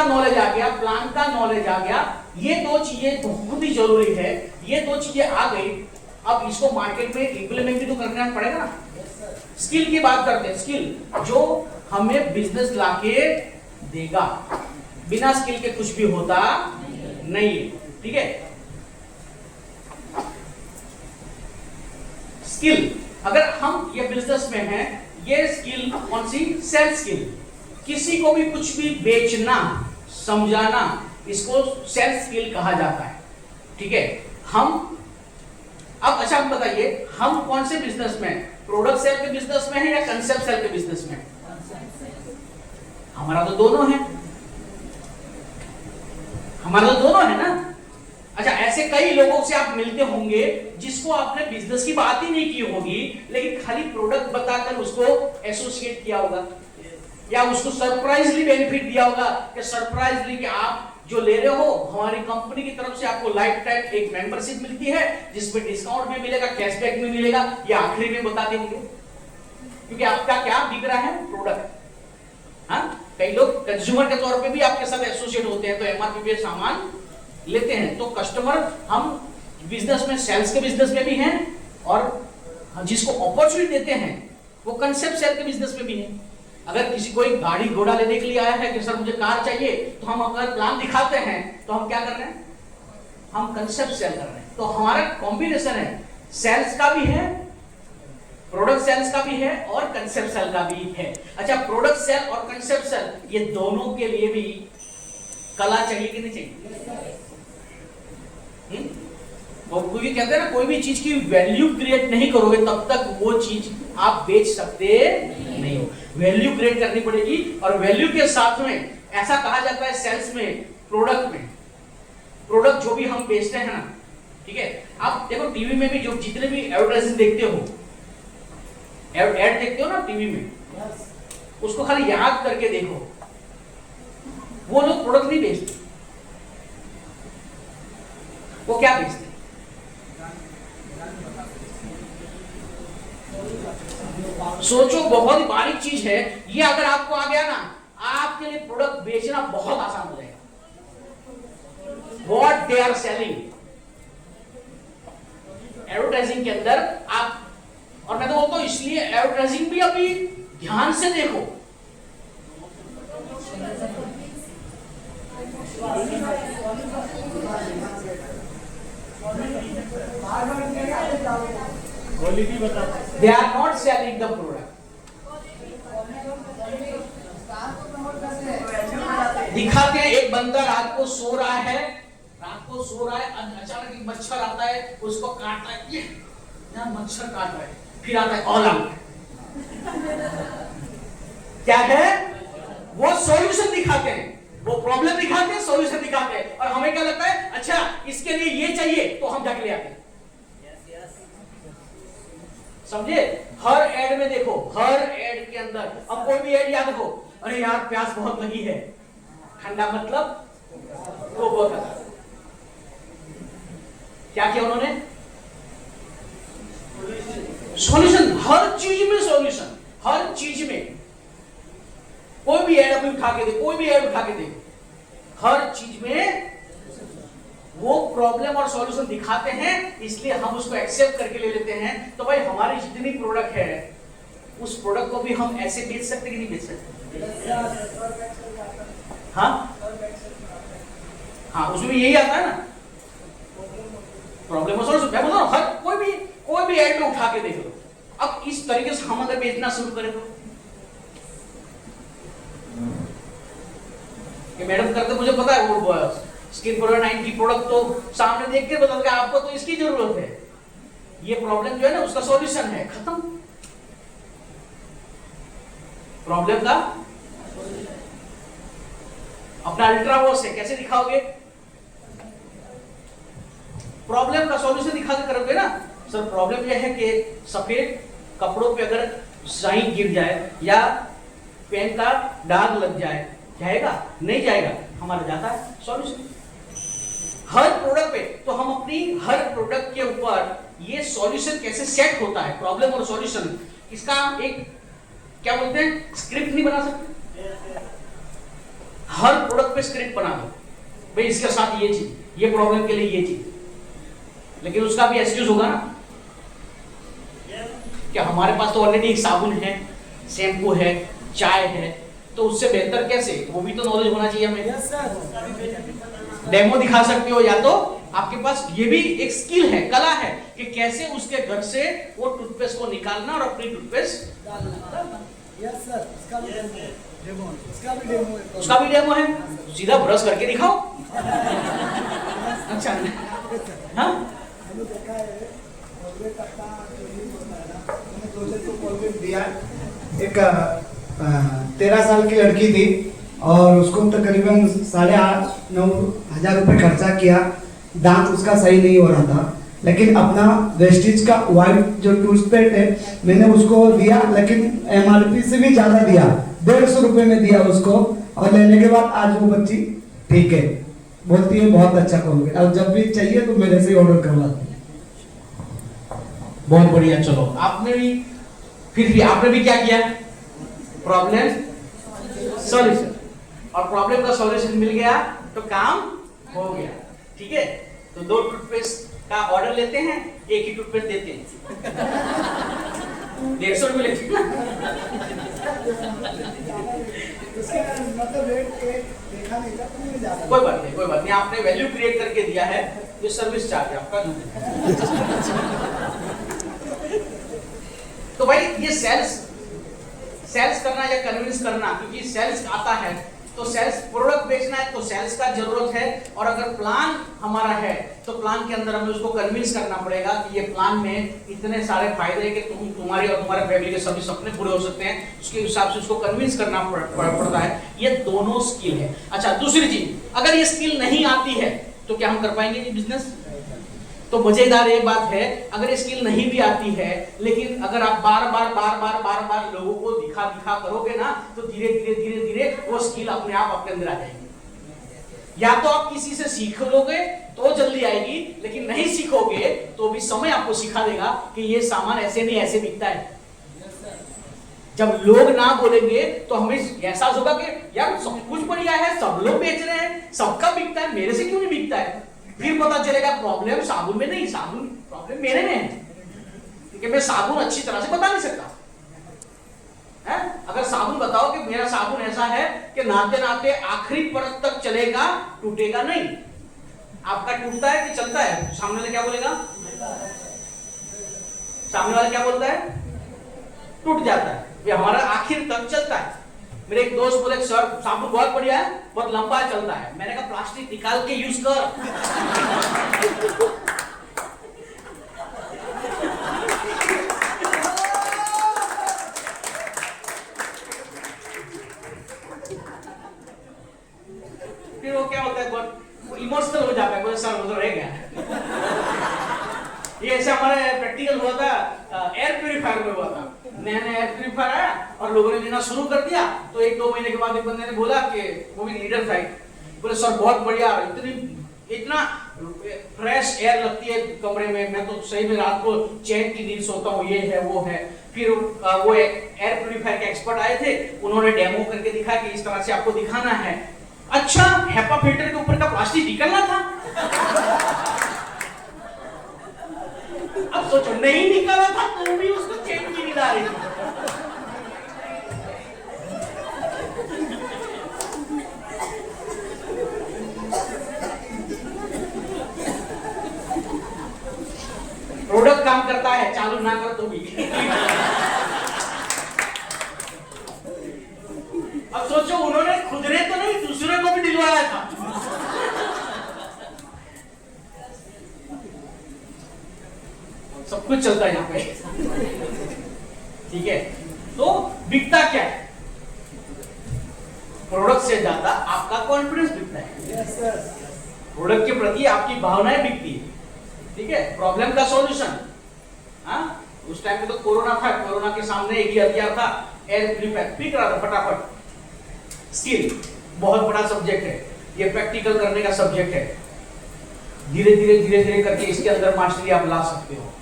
Knowledge आ गया, plan का knowledge आ गया, ये दो चीजें बहुत ही जरूरी है। ये दो चीजें आ गई, अब इसको मार्केट में इंप्लीमेंट भी तो करना पड़ेगा ना। स्किल की बात करते हैं, स्किल जो हमें बिजनेस लाके देगा, बिना स्किल के कुछ भी होता नहीं है, ठीक है। स्किल, अगर हम ये बिजनेस में हैं, ये स्किल कौन सी? Sales skill. किसी को भी कुछ भी बेचना, समझाना, इसको सेल्स स्किल कहा जाता है, ठीक है। हम अब अच्छा हम बताइए, हम कौन से बिजनेस में, प्रोडक्ट सेल के बिजनेस में है या कंसेप्ट सेल के बिजनेस में? हमारा तो दोनों है, हमारा तो दोनों है ना। अच्छा, ऐसे कई लोगों से आप मिलते होंगे जिसको आपने बिजनेस की बात ही नहीं की होगी, लेकिन खाली प्रोडक्ट बताकर उसको एसोसिएट किया होगा, या उसको सरप्राइजली बेनिफिट दिया होगा कि सरप्राइजली कि आप जो ले रहे हो हमारी कंपनी की तरफ से आपको लाइफ टाइम एक मेंबरशिप मिलती है, जिसमें डिस्काउंट में मिलेगा, कैशबैक में मिलेगा, ये आखिरी में बताते होंगे, क्योंकि आपका क्या बिक रहा है? प्रोडक्ट। हाँ, कई लोग कंज्यूमर के तौर पे भी आपके साथ एसोसिएट होते हैं, तो एमआरपी पे सामान लेते हैं। तो कस्टमर, हम बिजनेस में, सेल्स के बिजनेस में भी हैं, और जिसको अपॉर्चुनिटी देते हैं वो कंसेप्ट सेल के बिजनेस में भी है। अगर किसी कोई गाड़ी घोड़ा लेने के लिए आया है कि सर मुझे कार चाहिए, तो हम अगर प्लान दिखाते हैं तो हम क्या कर रहे हैं? हम कंसेप्ट सेल कर रहे हैं। तो हमारा कॉम्बिनेशन है, सेल्स का भी है, प्रोडक्ट सेल्स का भी है, और कंसेप्ट सेल का भी है। अच्छा, प्रोडक्ट सेल और कंसेप्ट सेल, ये दोनों के लिए भी कला चाहिए कि नहीं चाहिए? वो कोई कहते हैं ना, कोई भी चीज की वैल्यू क्रिएट नहीं करोगे तब तक वो चीज आप बेच सकते नहीं हो। वैल्यू क्रिएट करनी पड़ेगी, और वैल्यू के साथ में ऐसा कहा जाता है सेल्स में, प्रोडक्ट में, प्रोडक्ट जो भी हम बेचते हैं ना, ठीक है। आप देखो टीवी में भी जो जितने भी एडवर्टाइजिंग देखते हो, एड देखते हो ना टीवी में, उसको खाली याद करके देखो, वो लोग प्रोडक्ट नहीं बेचते, वो क्या बेचते? सोचो, बहुत ही बारीक चीज है ये। अगर आपको आ गया ना, आपके लिए प्रोडक्ट बेचना बहुत आसान हो जाएगा। What they are selling, advertising के अंदर आप, और मैं तो बोलता हूं इसलिए एडवर्टाइजिंग भी अभी ध्यान से देखो। They are not selling the product. दिखाते हैं एक बंदा रात को सो रहा है, अचानक एक मच्छर आता है, उसको काटता है, ये यहाँ मच्छर काट रहा है, फिर आता है ऑलम। क्या है? वो सॉल्यूशन दिखाते हैं, वो प्रॉब्लम दिखाते हैं, सॉल्यूशन दिखाते हैं, और हमें क्या लगता है, अच्छा इसके लिए ये चाहिए, तो हम जाके ले आते हैं। समझे? हर एड में देखो, हर एड के अंदर, अब कोई भी एड याद रखो, अरे यार प्यास बहुत लगी है, ठंडा मतलब वो बहुत है। क्या किया उन्होंने? सॉल्यूशन, हर चीज में सॉल्यूशन, हर चीज में। कोई भी एड अभी उठा के दे, कोई भी एड उठा के दे, हर चीज में वो प्रॉब्लम और सॉल्यूशन दिखाते हैं, इसलिए हम उसको एक्सेप्ट करके ले लेते हैं। तो भाई हमारी जितनी प्रोडक्ट है, उस प्रोडक्ट को भी हम ऐसे बेच सकते कि नहीं बेच सकते? हाँ हाँ, उसमें यही आता है ना, प्रॉब्लम और सॉल्यूशन। मैं बोल रहा हूं, हर कोई भी एड में उठा के देख लो। अब इस तरीके से हम अगर बेचना शुरू करें तो, मैडम करते, मुझे पता है वो स्किन फॉर 90 प्रोडक्ट तो सामने देख के बता देगा आपको, तो इसकी जरूरत है, ये प्रॉब्लम जो है ना उसका सॉल्यूशन है, खत्म। प्रॉब्लम का अपना अल्ट्रा वॉश है, कैसे दिखाओगे? प्रॉब्लम का सॉल्यूशन दिखा के करोगे ना। सर प्रॉब्लम यह है कि सफेद कपड़ों पे अगर स्याही गिर जाए या पेन का दाग लग जाए, जाएगा? नहीं जाएगा, हमारा जाता है सॉल्यूशन हर प्रोडक्ट पे। तो हम अपनी हर प्रोडक्ट के ऊपर ये सॉल्यूशन कैसे सेट होता है, प्रॉब्लम और सॉल्यूशन, इसका एक क्या बोलते हैं, स्क्रिप्ट नहीं बना सकते? हर प्रोडक्ट पे स्क्रिप्ट बना दो, भाई इसके साथ ये चीज, ये प्रॉब्लम के लिए ये चीज, लेकिन उसका भी एक्सक्यूज होगा ना कि हमारे पास तो ऑलरेडी एक साबुन है, शैम्पू है, चाय है, तो उससे बेहतर कैसे, वो भी तो नॉलेज होना चाहिए हमें। डेमो दिखा सकते हो, या तो आपके पास ये भी एक स्किल है, कला है कि कैसे उसके घर से वो टूथपेस्ट को निकालना और अपनी टूथपेस्ट डालना। यस सर, उसका भी डेमो है। उसका भी डेमो है, सीधा ब्रश करके दिखाओ। अच्छा, हाँ मैंने देखा है कोलगेट का जो यूज होता है ना, मैंने प्रोजेक्ट को कोलगेट दिया। एक 13 साल की लड़की थी और उसको तकरीबन 8,500-9,000 रुपये खर्चा किया। दांत उसका सही नहीं हो रहा था, लेकिन अपना वेस्टिज का वाइट जो टूथपेस्ट है मैंने उसको दिया, लेकिन MRP से भी ज़्यादा दिया, 150 रुपये में दिया उसको। और लेने के बाद आज वो बच्ची ठीक है, बोलती है बहुत अच्छा कोलगेट, और जब भी चाहिए तो मेरे से ऑर्डर करवाती है। बहुत बढ़िया। चलो आपने भी, फिर भी आपने भी क्या किया, प्रॉब्लम सॉल्यूशन, और प्रॉब्लम का सॉल्यूशन मिल गया तो काम हो गया। ठीक है, तो 2 टूथपेस्ट का ऑर्डर लेते हैं, एक ही टूथपेस्ट देते हैं, 150 रुपये लेते हैं। मतलब रेट देखा नहीं था, तो ज्यादा कोई बात नहीं, कोई बात नहीं, आपने वैल्यू क्रिएट करके दिया है, ये सर्विस चार्ज है आपका। तो भाई ये सेल्स करना या कन्विंस करना, क्योंकि सेल्स आता है तो सेल्स, प्रोडक्ट बेचना है तो सेल्स का जरूरत है, और अगर प्लान हमारा है तो प्लान के अंदर हमें उसको कन्विंस करना पड़ेगा कि ये प्लान में इतने सारे फायदे कि तुम्हारी और तुम्हारे फैमिली के सभी सपने पूरे हो सकते हैं, उसके हिसाब से उसको कन्विंस करना पड़ता है। ये दोनों स्किल है। अच्छा, दूसरी चीज, अगर ये स्किल नहीं आती है तो क्या हम कर पाएंगे ये बिजनेस? तो मजेदार एक बात है, अगर स्किल नहीं भी आती है, लेकिन अगर आप बार बार लोगों को दिखा करोगे ना, तो धीरे धीरे वो स्किल अपने आप आपके अंदर आ जाएगी। या तो आप किसी से सीख लोगे तो जल्दी आएगी, लेकिन नहीं सीखोगे तो भी समय आपको सिखा देगा कि ये सामान ऐसे नहीं ऐसे बिकता है। जब लोग ना बोलेंगे तो हमें एहसास होगा कि यार सब कुछ बढ़िया है, सब लोग बेच रहे हैं, सबका बिकता है, मेरे से क्यों नहीं बिकता है। फिर पता चलेगा प्रॉब्लम साबुन में नहीं, साबुन प्रॉब्लम मेरे में है, क्योंकि मैं साबुन अच्छी तरह से बता नहीं सकता है। अगर साबुन बताओ कि मेरा साबुन ऐसा है कि नहाते नहाते आखिरी परत तक चलेगा, टूटेगा नहीं। आपका टूटता है कि चलता है? सामने वाला क्या बोलेगा? सामने वाला क्या बोलता है? टूट जाता है। ये हमारा आखिर तक चलता है। मेरे एक दोस्त बोले सर साबुन बहुत बढ़िया है, बहुत लंबा चलता है। मैंने कहा प्लास्टिक निकाल के यूज कर। फिर वो क्या होता है, बहुत इमोशनल हो जाता है, बोले सर वो तो रह गया। ये ऐसे हमारे प्रैक्टिकल हुआ था, एयर प्यूरिफायर में हुआ था। नया एयर प्यूरिफायर आया और लोगों ने लेना शुरू कर दिया, तो 1-2 महीने के बाद एक बंदे ने बोला कि वो भी लीडर था, बोले सर बहुत बढ़िया, इतना फ्रेश एयर लगती है कमरे में, मैं तो सही में रात को चैन की नींद सोता हूँ, ये है वो है। फिर वो एयर प्यूरिफायर के एक्सपर्ट आए थे, उन्होंने डेमो करके दिखाया कि इस तरह से आपको दिखाना है। अच्छा, हेपा फिल्टर के ऊपर का प्लास्टिक निकलना था। अब सोचो नहीं निकाला था तो भी उसको चैन की नींद आ रही थी। प्रोडक्ट काम करता है, चालू ना कर तो भी। अब सोचो उन्होंने खुद ने तो नहीं, दूसरे को भी दिलवाया था। सब कुछ चलता है यहाँ पे, ठीक है। तो बिकता क्या है? प्रोडक्ट से ज्यादा आपका कॉन्फिडेंस बिकता है। प्रोडक्ट के प्रति आपकी भावनाएं बिकती है, ठीक है। प्रॉब्लम का सॉल्यूशन, हाँ उस टाइम पे तो कोरोना था, कोरोना के सामने एक ही हथियार था, एयर प्यूरिफायर, पीट रहा था फटाफट। स्किल बहुत बड़ा सब्जेक्ट है, ये प्रैक्टिकल करने का सब्जेक्ट है। धीरे धीरे करके इसके अंदर मास्टरी आप ला सकते हो।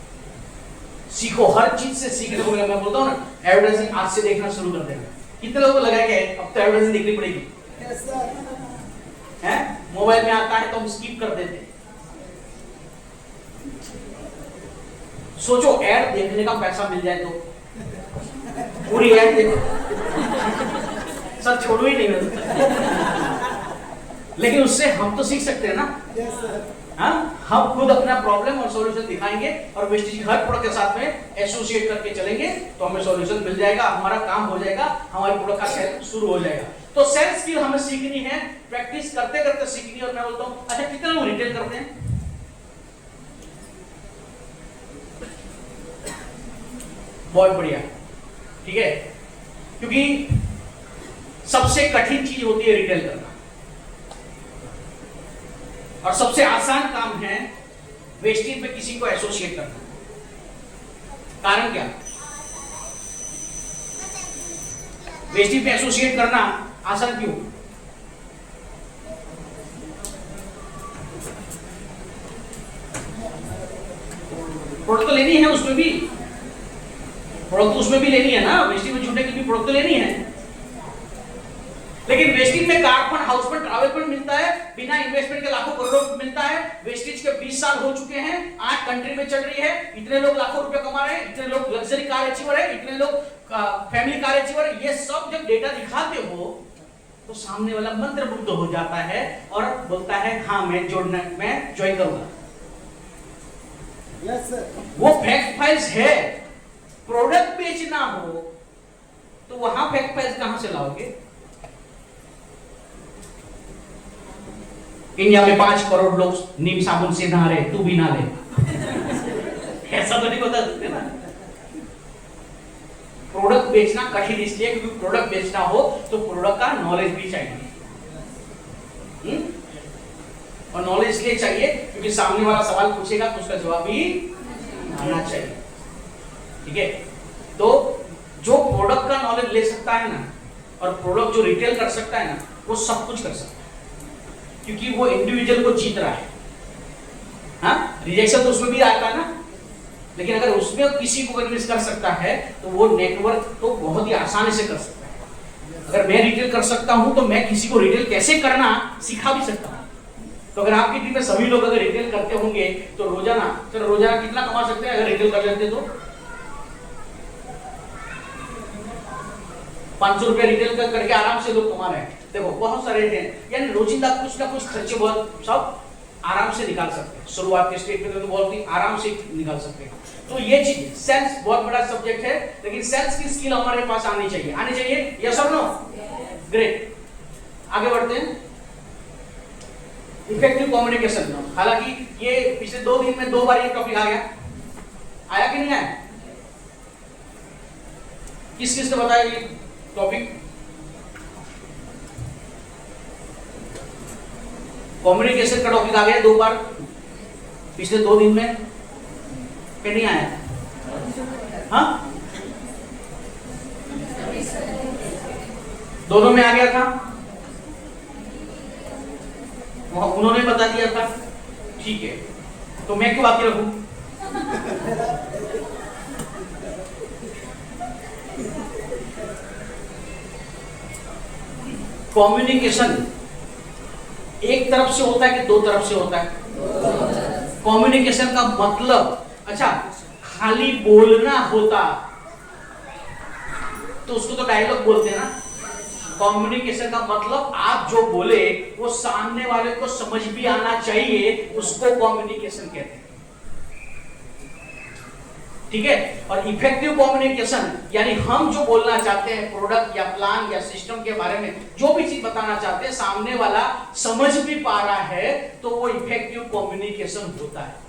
सीखो, हर चीज से सीखने को मिला। मैं बोलता हूँ ना, एडवर्टाइजिंग आज से देखना शुरू कर देना। कितने लोगों को लगा कि अब तो एडवर्टाइजिंग देखनी पड़ेगी। मोबाइल में आता है तो हम स्किप कर देते हैं। सोचो ऐड देखने का पैसा मिल जाए तो पूरी ऐड देखो, सर छोड़ो ही नहीं मैं लेकिन उससे हम तो सीख सकते हैं ना। Yes, sir. हाँ, हम खुद अपना प्रॉब्लम और सॉल्यूशन दिखाएंगे और वेस्टेज हर प्रोडक्ट के साथ में एसोसिएट करके चलेंगे तो हमें सॉल्यूशन मिल जाएगा, हमारा काम हो जाएगा, हमारे प्रोडक्ट का सेल शुरू हो जाएगा। तो सेल स्किल हमें सीखनी है, प्रैक्टिस करते करते सीखनी है। और मैं बोलता हूँ अच्छा कितने लोग रिटेल करते हैं? बहुत बढ़िया, ठीक है, क्योंकि सबसे कठिन चीज होती है रिटेल करना और सबसे आसान काम है वेस्टेज पे किसी को एसोसिएट करना। कारण क्या? वेस्टेज पे एसोसिएट करना आसान क्यों? प्रोडक्ट तो लेनी है, उसमें भी प्रोडक्ट तो उसमें भी लेनी है ना, वेस्टेज में छूटने की भी प्रोडक्ट तो लेनी है। लेकिन वेस्टेज में car fund, house fund, travel fund मिलता है, बिना इन्वेस्टमेंट के लाखों करोड़ों मिलता है। वेस्टेज के 20 साल हो चुके हैं, 8 कंट्री में चल रही है, इतने लोग लाखों रुपए कमा रहे हैं, इतने लोग लग्जरी कार अचीवर है, इतने लोग फैमिली कार अचीवर है। ये सब जब डेटा दिखाते हो तो सामने वाला मंत्रमुग्ध हो जाता है और बोलता है हाँ मैं ज्वाइन करूंगा। Yes, sir. वो फैक्ट फाइल्स है। प्रोडक्ट बेचना हो तो वहां फैक्ट फाइल्स कहां से लाओगे? इंडिया में 5 करोड़ लोग नीम साबुन से नहा रहे, तू भी नहा ले ऐसा तो नहीं बता सकते ना। प्रोडक्ट बेचना कठिन इसलिए क्योंकि प्रोडक्ट बेचना हो तो प्रोडक्ट का नॉलेज भी चाहिए। और नॉलेज इसलिए चाहिए क्योंकि सामने वाला सवाल पूछेगा तो उसका जवाब भी आना चाहिए, ठीक है। तो जो प्रोडक्ट का नॉलेज ले सकता है ना और प्रोडक्ट जो रिटेल कर सकता है ना, वो सब कुछ कर सकता है क्योंकि वो इंडिविजुअल को जीत रहा है। हाँ, रिजेक्शन तो उसमें भी आता है ना, लेकिन अगर उसमें किसी को कन्विंस कर सकता है तो वो नेटवर्क तो बहुत ही आसानी से कर सकता है। अगर मैं रिटेल कर सकता हूं तो मैं किसी को रिटेल कैसे करना सिखा भी सकता हूं। तो अगर आपकी टीम में सभी लोग अगर रिटेल करते होंगे तो रोजाना कितना कमा सकते हैं अगर रिटेल कर लेते तो? 500 रुपया रिटेल करके आराम से लोग कमा रहे हैं। देखो बहुत सारे हैं, यानी रोजिंदा कुछ ना कुछ खर्चे बहुत सब आराम से निकाल सकते हैं। शुरुआत के स्टेज पे तो बहुत ही आराम से निकाल सकते हैं। तो ये चीज सेल्स बहुत बड़ा सब्जेक्ट है, लेकिन सेल्स की स्किल हमारे पास आनी चाहिए। यस और नो? ग्रेट, आगे बढ़ते हैं। इफेक्टिव कम्युनिकेशन, हालांकि ये पिछले 2 दिन में 2 बार ये टॉपिक आ गया, आया कि नहीं आया? किस किस ने बताया ये टॉपिक? कम्युनिकेशन का टॉपिक आ गया 2 बार पिछले 2 दिन में, क्या नहीं आया? हाँ, दोनों में आ गया था, उन्होंने बता दिया था, ठीक है, तो मैं क्यों बाकी रखूं? कम्युनिकेशन एक तरफ से होता है कि 2 तरफ से होता है? कम्युनिकेशन का मतलब, अच्छा खाली बोलना होता तो उसको तो डायलॉग बोलते हैं ना। कम्युनिकेशन का मतलब आप जो बोले वो सामने वाले को समझ भी आना चाहिए, उसको कम्युनिकेशन कहते हैं, ठीक है। और इफेक्टिव कम्युनिकेशन यानी हम जो बोलना चाहते हैं प्रोडक्ट या प्लान या सिस्टम के बारे में, जो भी चीज बताना चाहते हैं, सामने वाला समझ भी पा रहा है तो वो इफेक्टिव कम्युनिकेशन होता है।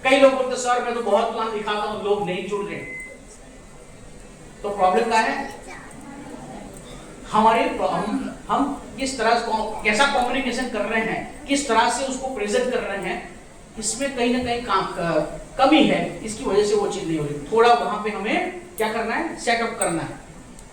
कई लोग बोलते सर मैं तो बहुत प्लान दिखाता हूं, लोग नहीं जुड़ रहे, तो प्रॉब्लम क्या है? हमारे हम किस तरह कैसा कम्युनिकेशन कर रहे हैं, किस तरह से उसको प्रेजेंट कर रहे हैं, इसमें कहीं ना कहीं कमी है, इसकी वजह से वो चीज नहीं हो रही। थोड़ा वहां पे हमें क्या करना है? सेटअप करना है,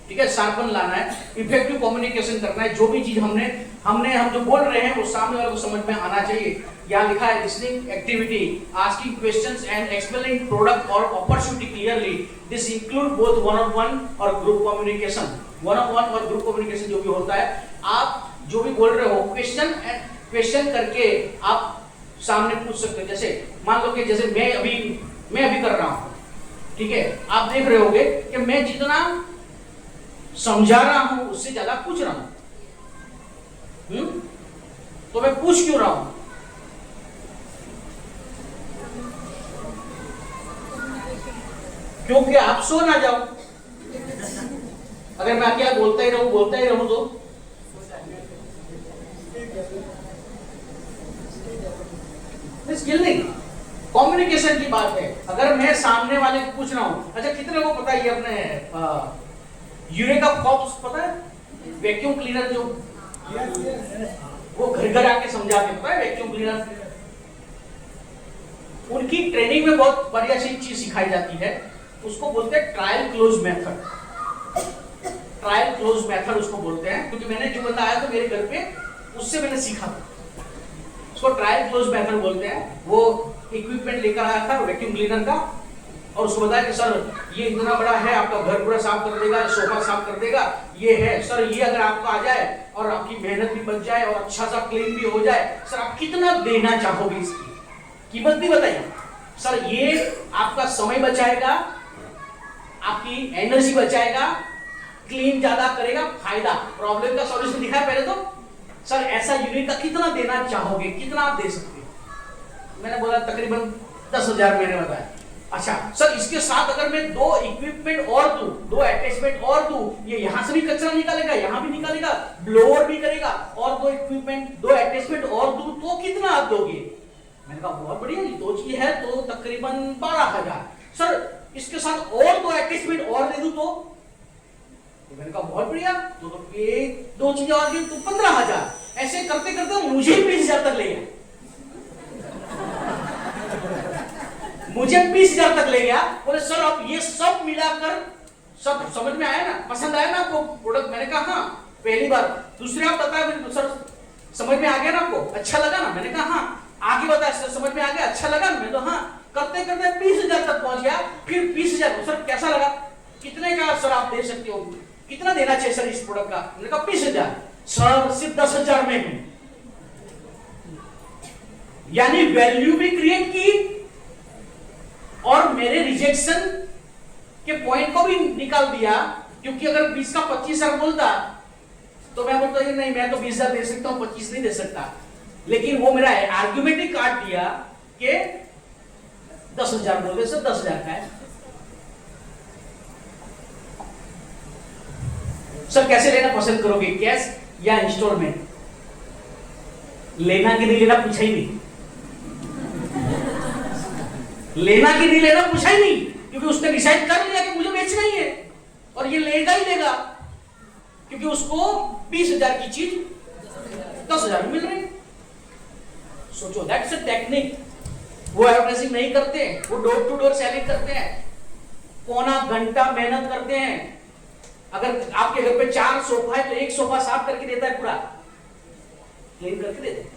ठीक है, शार्पन लाना है, इफेक्टिव कम्युनिकेशन करना है। जो भी चीज हम जो बोल रहे हैं वो सामने वाले को समझ में आना चाहिए। यहाँ लिखा है listening activity, asking questions and explaining product और opportunity clearly. This include both one on one और group communication. One on one और ग्रुप कम्युनिकेशन जो भी होता है, आप जो भी बोल रहे हो क्वेश्चन क्वेश्चन करके आप सामने पूछ सकते हो। जैसे मान लो कि जैसे मैं अभी कर रहा हूं, ठीक है, आप देख रहे होगे कि मैं जितना समझा रहा हूं उससे ज्यादा पूछ रहा हूं। तो मैं पूछ क्यों रहा हूं? क्योंकि आप सो ना जाओ। अगर मैं अकेला बोलता ही रहूं तो स्किल नहीं, कम्युनिकेशन की बात है। अगर मैं सामने वाले को पूछ रहा हूं, अच्छा कितने को पता है ये अपने यूरेका कॉप्स पता है, वैक्यूम क्लीनर जो वो घर घर आके समझाते, पता है वैक्यूम क्लीनर? उनकी ट्रेनिंग में बहुत बढ़िया सी चीज सिखाई जाती है, उसको बोलते हैं trial close method. Trial close method उसको बोलते हैं, क्योंकि मैंने जो बंदा आया था मेरे घर पे उससे मैंने सीखा था, उसको ट्रायल क्लोज मेथड बोलते हैं। वो इक्विपमेंट लेकर आया था वैक्यूम क्लीनर का, और उसको बताया कि सर ये इतना बड़ा है, आपका घर पूरा साफ कर देगा, सोफा साफ कर देगा, ये है सर, ये अगर आपका आ जाए और आपकी मेहनत भी बच जाए और अच्छा सा क्लीन भी हो जाए, सर आप कितना देना चाहोगे? इसकी कीमत भी बताइए सर। ये आपका समय बचाएगा, आपकी एनर्जी बचाएगा, क्लीन ज्यादा करेगा, फायदा, प्रॉब्लम का सॉल्यूशन दिखाया पहले तो। सर ऐसा यूनिट का कितना देना चाहोगे, कितना आप दे सकते हो? मैंने बोला तकरीबन 10,000। मैंने बताया अच्छा सर इसके साथ अगर मैं 2 इक्विपमेंट और दूं, 2 अटैचमेंट और दूं, ये यहां से भी कचरा निकालेगा, यहां भी निकालेगा, ब्लोअर भी करेगा, और 2 इक्विपमेंट 2 अटैचमेंट और दूं तो कितना आप दोगे? मैंने कहा बहुत बढ़िया, 2 चीज है तो तकरीबन 12,000। सर इसके साथ और 2 अटैचमेंट और दे दूं तो मैंने कहा बहुत बढ़िया, तो ये 2 चीजें और दी तो 15,000। ऐसे करते करते मुझे 20,000 तक ले गया, मुझे 20,000 तक ले गया। बोले सर अब ये सब मिलाकर सब समझ में आया ना, पसंद आया ना आपको प्रोडक्ट? मैंने कहा हाँ पहली बार। दूसरे आप बताया सर समझ में आ गया ना आपको, अच्छा लगा ना? मैंने कहा हाँ। आगे बताया सर समझ में आ गया, अच्छा लगा? मैं तो हाँ। करते करते 20,000 तक पहुंच गया। फिर 20,000 सर कैसा लगा, कितने का सर आप दे सकते हो, कितना देना चाहिए सर इस प्रोडक्ट का? मैंने कहा 20,000। सर सिर्फ 10,000 में हूं, यानी वैल्यू भी क्रिएट की और मेरे रिजेक्शन के पॉइंट को भी निकाल दिया। क्योंकि अगर 20 का 25,000 बोलता तो मैं बोलता नहीं मैं तो 20,000 दे सकता हूं, 25 नहीं दे सकता। लेकिन वो मेरा आर्ग्यूमेंट ही काट दिया कि 10,000 बोल दे, सर 10,000 का है। सर कैसे लेना पसंद करोगे, कैश या इंस्टॉलमेंट? लेना कि नहीं लेना पूछा ही नहीं, लेना कि नहीं लेना पूछा ही नहीं, क्योंकि उसने डिसाइड कर लिया कि मुझे बेचना ही है और ये लेगा ही लेगा, क्योंकि उसको 20,000 की चीज 10,000 में मिल रही। सोचो दैट्स अ टेक्निक। वो एडवर्टाइजिंग नहीं करते, वो डोर टू डोर सेलिंग करते हैं, पौना घंटा मेहनत करते हैं। अगर आपके घर पे 4 सोफा है तो 1 सोफा साफ करके देता है, पूरा क्लीन करके देता है।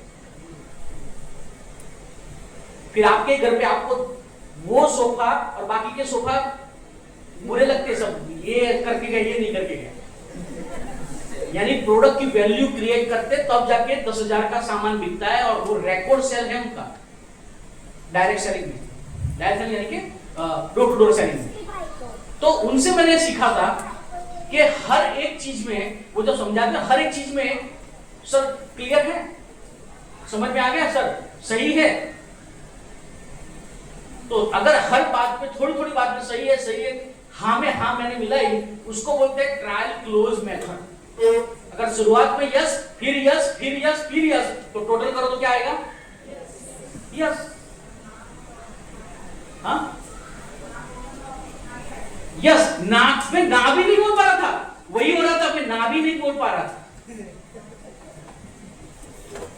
फिर आपके घर पे आपको वो सोफा और बाकी के सोफा बुरे लगते, सब ये करके गए ये नहीं करके गए। यानी प्रोडक्ट की वैल्यू क्रिएट करते तब जाके 10,000 का सामान बिकता है, और वो रिकॉर्ड सेल है उनका। डायरेक्ट सेलिंग में, डायरेक्ट सेलिंग यानी कि डोर टू डोर सेलिंग में। तो उनसे मैंने सीखा था कि हर एक चीज में वो जो समझाते हैं, हर एक चीज में सर क्लियर है, समझ में आ गया सर, सही है। तो अगर हर बात पे थोड़ी थोड़ी बात में सही है, हाँ में हाँ मैंने मिलाई, उसको बोलते हैं ट्रायल क्लोज मेथड। अगर शुरुआत में यस फिर यस फिर यस फिर यस, तो टोटल करो तो क्या आएगा? यस। हाँ यस। नाक में ना भी नहीं बोल पा रहा था, वही हो रहा था, मैं ना भी नहीं बोल पा रहा था।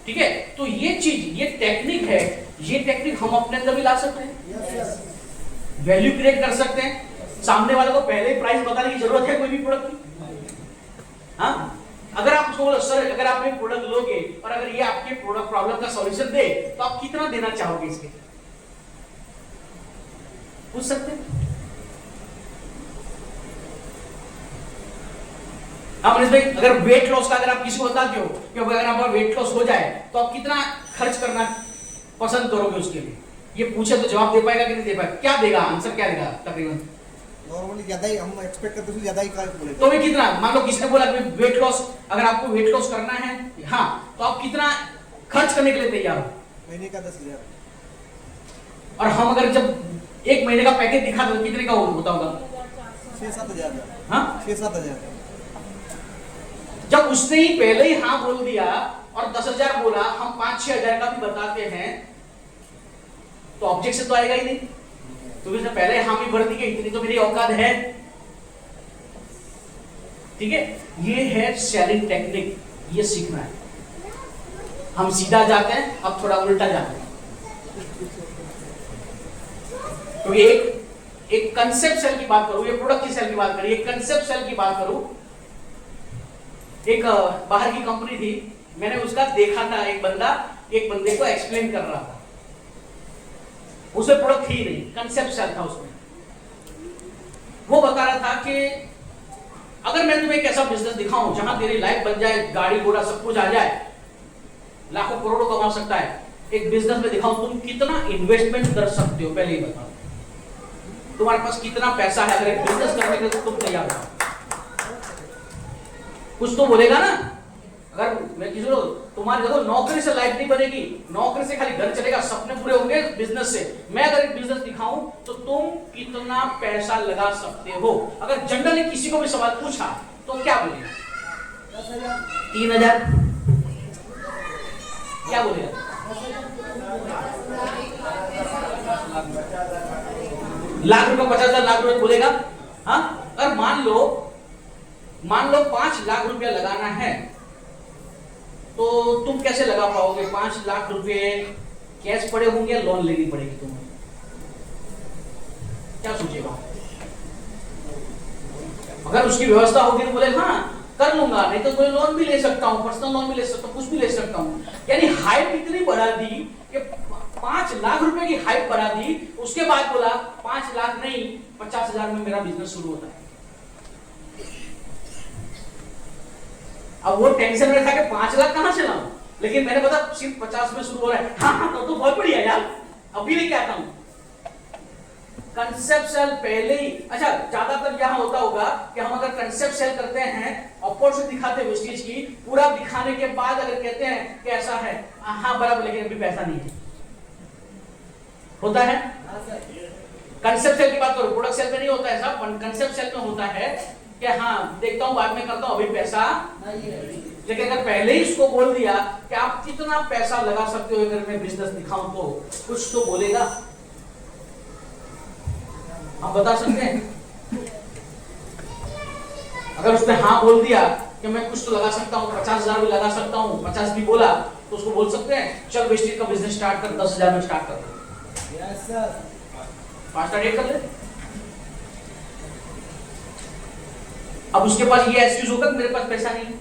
ठीक है, तो ये चीज, ये टेक्निक है, ये टेक्निक हम अपने अंदर भी ला सकते हैं, वैल्यू क्रिएट कर सकते हैं। सामने वाले को पहले ही प्राइस बताने की जरूरत है कोई भी प्रोडक्ट की? हाँ, अगर आप उसको बोलो सर अगर आप एक प्रोडक्ट लोगे और अगर ये आपके प्रोडक्ट प्रॉब्लम का सॉल्यूशन दे तो आप कितना देना चाहोगे इसके? पूछ सकते हैं। हाँ मनीष भाई, अगर वेट लॉस का अगर आप किसी को बताते हो कि अगर आपका वेट लॉस हो जाए तो आप कितना खर्च करना पसंद करोगे उसके लिए, ये पूछे तो जवाब दे पाएगा कि नहीं दे पाएगा? क्या देगा आंसर, क्या देगा तकरीबन? नॉर्मली ज्यादा ही हम एक्सपेक्ट करते हैं, ज्यादा ही काय बोले तो भी कितना, मान लो किसी ने बोला कि वेट लॉस, अगर आपको वेट लॉस करना है, हाँ, तो आप कितना खर्च करने के लिए तैयार हो? महीने का 10,000। और हम अगर जब एक महीने का पैकेज दिखा दो कितने का होता होगा? 6-7 हजार। हाँ 6-7 हजार। जब उसने ही पहले ही हाँ बोल दिया और 10,000 बोला, हम 5-6 हजार का भी बताते हैं तो ऑब्जेक्शन तो आएगा ही नहीं। तो उसने पहले हाँ भी भर दी कि इतनी तो मेरी औकात है। ठीक है, ये है सेलिंग टेक्निक, ये सीखना है। हम सीधा जाते हैं, अब थोड़ा उल्टा जाते हैं। तो एक कंसेप्ट सेल की बात करूं, ये प्रोडक्ट की सेल की बात करी, एक कंसेप्ट सेल की बात करूं। एक बाहर की कंपनी थी, मैंने उसका देखा था, एक बंदे को एक्सप्लेन कर रहा था। उसमें प्रोडक्ट थी नहीं, कंसेप्ट सेल था उसमें। वो बता रहा था कि अगर मैं तुम्हें एक ऐसा बिजनेस दिखाऊं जहां तेरी लाइफ बन जाए, गाड़ी घोड़ा सब कुछ आ जाए, लाखों करोड़ों कमा सकता है, एक बिजनेस में दिखाऊं, तुम कितना इन्वेस्टमेंट कर सकते हो? पहले ही बताओ, तुम्हारे पास कितना पैसा है अगर एक बिजनेस करने के लिए, तो तुम तैयार हो? कुछ तो बोलेगा ना। अगर मैं किसी को, तुम्हारी देखो नौकरी से लाइफ नहीं बनेगी, नौकरी से खाली घर चलेगा, सपने पूरे होंगे बिजनेस से। मैं अगर एक बिजनेस दिखाऊं तो तुम कितना पैसा लगा सकते हो? अगर जनरली किसी को भी सवाल पूछा तो क्या बोलेगा? 3,000। क्या बोलेगा? लाख रुपए, 50,000, लाख रुपए बोलेगा। हाँ, अगर मान लो 5 लाख रुपया लगाना है तो तुम कैसे लगा पाओगे? 5 लाख रुपए कैश पड़े होंगे या लोन लेनी पड़ेगी तुम्हें? क्या सोचेगा? अगर उसकी व्यवस्था होगी तो बोले हाँ कर लूंगा, नहीं तो कोई लोन भी ले सकता हूं, पर्सनल लोन भी ले सकता हूं, कुछ भी ले सकता हूं। यानी हाइप इतनी बढ़ा दी कि 5 लाख रुपए की हाइप बढ़ा दी, उसके बाद बोला 5 लाख नहीं 50,000 में मेरा बिजनेस शुरू होता है। अब वो टेंशन में था कि 5 लाख कहां से लाऊं, लेकिन मैंने पता सिर्फ 50 में शुरू हो रहा है। हाँ तो बहुत बढ़िया यार, अभी लेके आता हूं। कंसेप्ट सेल पहले ही, अच्छा ज्यादातर यहां होता होगा कि हम अगर कंसेप्ट सेल करते हैं, अपॉर्चुनिटी दिखाते हैं वेस्टेज की, पूरा दिखाने के बाद अगर कहते हैं कि ऐसा है, हाँ बराबर, लेकिन अभी पैसा नहीं है, होता है। कंसेप्ट सेल की बात करो, प्रोडक्ट सेल में नहीं होता है सब, कंसेप्ट सेल में होता है कि हाँ देखता हूं, बाद में करता हूं, अभी पैसा नहीं है। लेकिन अगर पहले ही उसको बोल दिया कि आप कितना पैसा लगा सकते हो अगर मैं बिजनेस दिखाऊं, तो कुछ तो बोलेगा, हम बता सकते हैं। अगर उसने हाँ बोल दिया कि मैं कुछ तो लगा सकता हूं, 50,000 भी लगा सकता हूं, 50 भी बोला, तो उसको बोल सकते हैं चल वेस्टेज का बिजनेस स्टार्ट कर, 10,000 में स्टार्ट कर दे। यस सर, 5 स्टार्ट कर ले। अब उसके पास ये एक्सक्यूज होगा कि मेरे पास पैसा नहीं,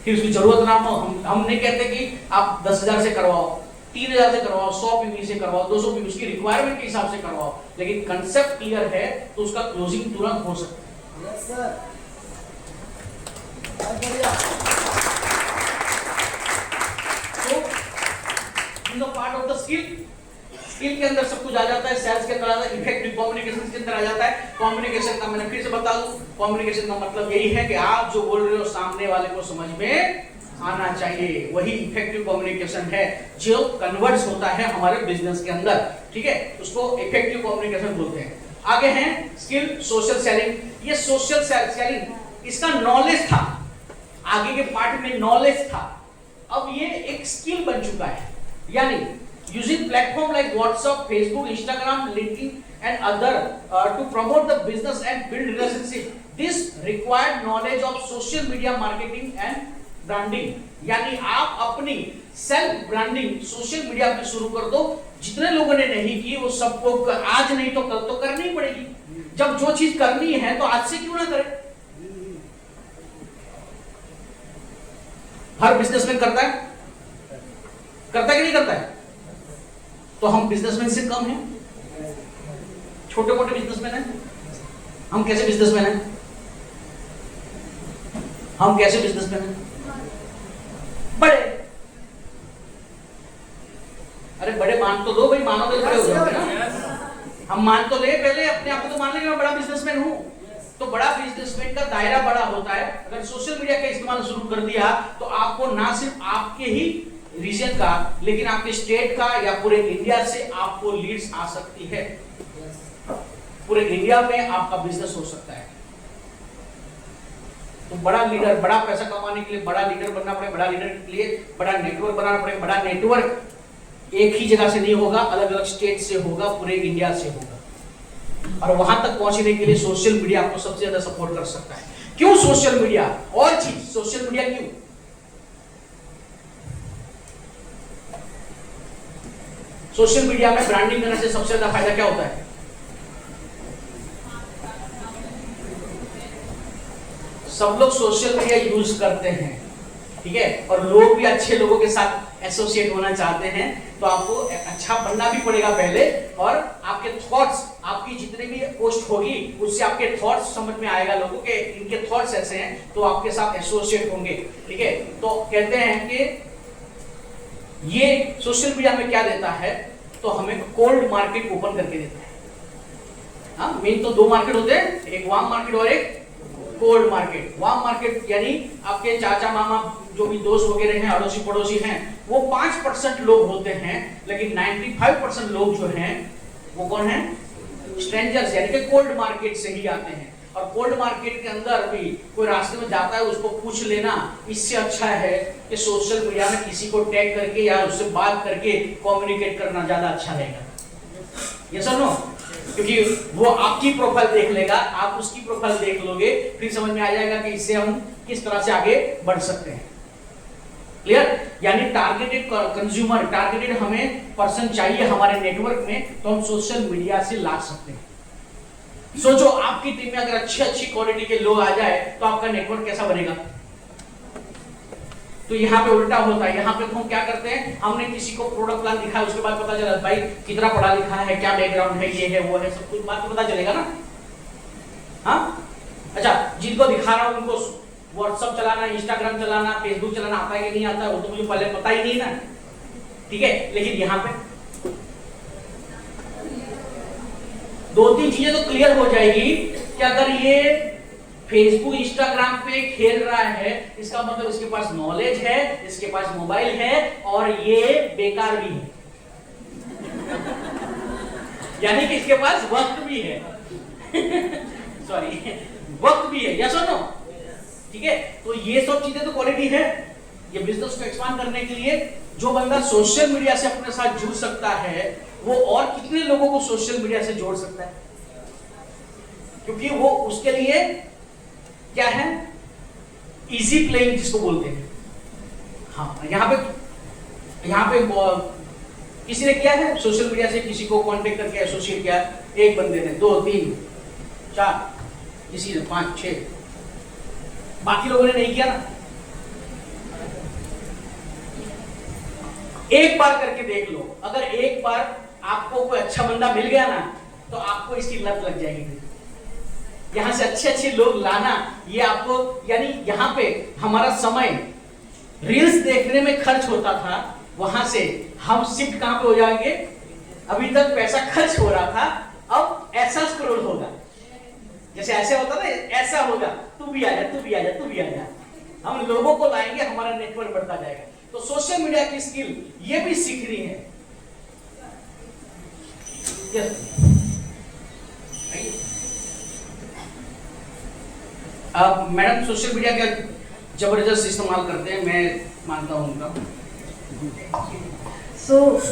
फिर उसकी जरूरत ना हो। हम नहीं कहते कि आप 10,000 से करवाओ, 3,000 से करवाओ, 100 पीवी से करवाओ, 200 पीवी, उसकी रिक्वायरमेंट के हिसाब से करवाओ, लेकिन कंसेप्ट क्लियर है तो उसका क्लोजिंग तुरंत हो सकता है। यस सर, बहुत बढ़िया। तो in the part of the skill के अंदर सब कुछ आ जाता है, सेल्स के अंदर आ जाता है, इफेक्टिव कम्युनिकेशन के अंदर आ जाता है। कम्युनिकेशन का मैंने फिर से बता दूं, कम्युनिकेशन का मतलब यही है कि आप जो बोल रहे हो सामने वाले को समझ में आना चाहिए, वही इफेक्टिव कम्युनिकेशन है जो कन्वर्ट्स होता है हमारे बिजनेस के अंदर। ठीक है, उसको इफेक्टिव कम्युनिकेशन बोलते हैं। आगे है स्किल सोशल सेलिंग। ये सोशल सेलिंग इसका नॉलेज था, आगे के पार्ट में नॉलेज था, अब ये एक स्किल बन चुका है। यानी using platform like WhatsApp, Facebook, Instagram, LinkedIn and other to promote the business and build relationship. This required knowledge of social media marketing and branding. यानी आप अपनी सेल्फ ब्रांडिंग सोशल मीडिया पे शुरू कर दो। जितने लोगों ने नहीं की वो सबको आज नहीं तो कल तो करनी पड़ेगी। जब जो चीज करनी है तो आज से क्यों ना करें। हर बिजनेसमैन करता है कि नहीं करता है? तो हम बिजनेसमैन से कम हैं? छोटे मोटे बिजनेसमैन हैं हम? कैसे बिजनेसमैन हैं? हम कैसे बिजनेसमैन हैं? बड़े। अरे बड़े मान तो दो भाई, मानोगे तो बड़े हो जाओगे ना। हम मान तो ले, पहले अपने आप को तो मान ले कि मैं बड़ा बिजनेसमैन हूं। तो बड़ा बिजनेसमैन का दायरा बड़ा होता है। अगर सोशल मीडिया का इस्तेमाल शुरू कर दिया तो आपको ना सिर्फ आपके ही रीजन का, लेकिन आपके स्टेट का या पूरे इंडिया से आपको लीड्स आ सकती है। पूरे इंडिया में आपका बिजनेस हो सकता है। तो बड़ा लीडर, बड़ा पैसा कमाने के लिए बड़ा लीडर बनना पड़ेगा। बड़ा लीडर के लिए बड़ा नेटवर्क बनाना पड़ेगा। बड़ा नेटवर्क एक ही जगह से नहीं होगा, अलग अलग स्टेट से होगा, पूरे इंडिया से होगा। और वहां तक पहुंचने के लिए सोशल मीडिया आपको सबसे ज्यादा सपोर्ट कर सकता है। क्यों सोशल मीडिया? और चीज, सोशल मीडिया क्यों? सोशल मीडिया में ब्रांडिंग करने से सबसे ज्यादा फायदा क्या होता है? सब लोग सोशल मीडिया यूज करते हैं, ठीक है, और लोग भी अच्छे लोगों के साथ एसोसिएट होना चाहते हैं। तो आपको अच्छा बनना भी पड़ेगा पहले, और आपके थॉट्स, आपकी जितने भी पोस्ट होगी उससे आपके थॉट्स समझ में आएगा लोगों के, इनके थॉट्स ऐसे हैं तो आपके साथ एसोसिएट होंगे, ठीक है। तो कहते हैं कि ये सोशल मीडिया में क्या देता है, तो हमें कोल्ड मार्केट ओपन करके देता है। हाँ, मेन तो दो मार्केट होते हैं, एक वार्म मार्केट और एक कोल्ड मार्केट। वार्म मार्केट यानी आपके चाचा मामा जो भी दोस्त वगैरह हैं, अड़ोसी पड़ोसी हैं, वो 5% लोग होते हैं, लेकिन 95% लोग जो हैं वो कौन है? स्ट्रेंजर्स, यानी कि कोल्ड मार्केट से ही आते हैं। और कोल्ड मार्केट के अंदर भी कोई रास्ते में जाता है उसको पूछ लेना, इससे अच्छा है कि सोशल मीडिया में किसी को टैग करके या उससे बात करके कम्युनिकेट करना ज्यादा अच्छा रहेगा। यस और नो? क्योंकि वो आपकी प्रोफाइल देख लेगा, आप उसकी प्रोफाइल देख लोगे, फिर समझ में आ जाएगा कि इससे हम किस तरह से आगे बढ़ सकते हैं। क्लियर? यानी टारगेटेड कंज्यूमर, टारगेटेड हमें पर्सन चाहिए हमारे नेटवर्क में, तो हम सोशल मीडिया से ला सकते हैं। सोचो आपकी टीम में अगर अच्छी क्वालिटी के लोग आ जाए तो आपका नेटवर्क कैसा बनेगा? तो यहाँ पे उल्टा होता है। यहाँ पे तो हम क्या करते हैं, हमने किसी को प्रोडक्ट प्लान दिखाया, उसके बाद पता चला भाई कितना पढ़ा लिखा है, क्या बैकग्राउंड है, ये है वो है, सब कुछ बात तो पता चलेगा ना। हाँ, अच्छा, जिनको दिखा रहा हूं उनको व्हाट्सएप चलाना, इंस्टाग्राम चलाना, फेसबुक चलाना आता है कि नहीं आता है, वो तो मुझे पहले पता ही नहीं ना, ठीक है। लेकिन यहाँ पे दो तीन चीजें तो क्लियर हो जाएगी कि अगर ये फेसबुक इंस्टाग्राम पे खेल रहा है, इसका मतलब इसके पास नॉलेज है, इसके पास मोबाइल है, और ये बेकार भी है। यानी कि इसके पास वक्त भी है। सॉरी, वक्त भी है। यस और नो? ठीक है। तो ये सब चीजें तो क्वालिटी है। ये बिजनेस को एक्सपांड करने के लिए जो बंदा सोशल मीडिया से अपने साथ जुड़ सकता है, वो और कितने लोगों को सोशल मीडिया से जोड़ सकता है? क्योंकि वो उसके लिए क्या है, इजी प्लेइंग जिसको बोलते हैं। हाँ, यहाँ पे किसी ने किया है सोशल मीडिया से किसी को कांटेक्ट करके एसोसिएट किया, एक बंदे ने, 2 3 4, किसी ने 5 6, बाकी लोगों ने नहीं किया ना। एक बार करके देख लो, अगर एक बार आपको कोई अच्छा बंदा मिल गया ना, तो आपको इसकी लत लग जाएगी। यहां से अच्छे लोग लाना, ये आपको, यानी यहां पे हमारा समय रील्स देखने में खर्च होता था, वहां से हम शिफ्ट कहां पे हो जाएंगे? अभी तक पैसा खर्च हो रहा था, अब ऐसा स्क्रॉल होगा, जैसे ऐसे होता ना, ऐसा होगा, तू भी आ जा, तू भी आ जा, तू भी आ जा। हम लोगों को लाएंगे, हमारा नेटवर्क बढ़ता जाएगा। तो सोशल मीडिया की स्किल ये भी सीखनी है। अब मैडम सोशल मीडिया का जबरदस्त इस्तेमाल करते हैं, मैं मानता हूं उनका।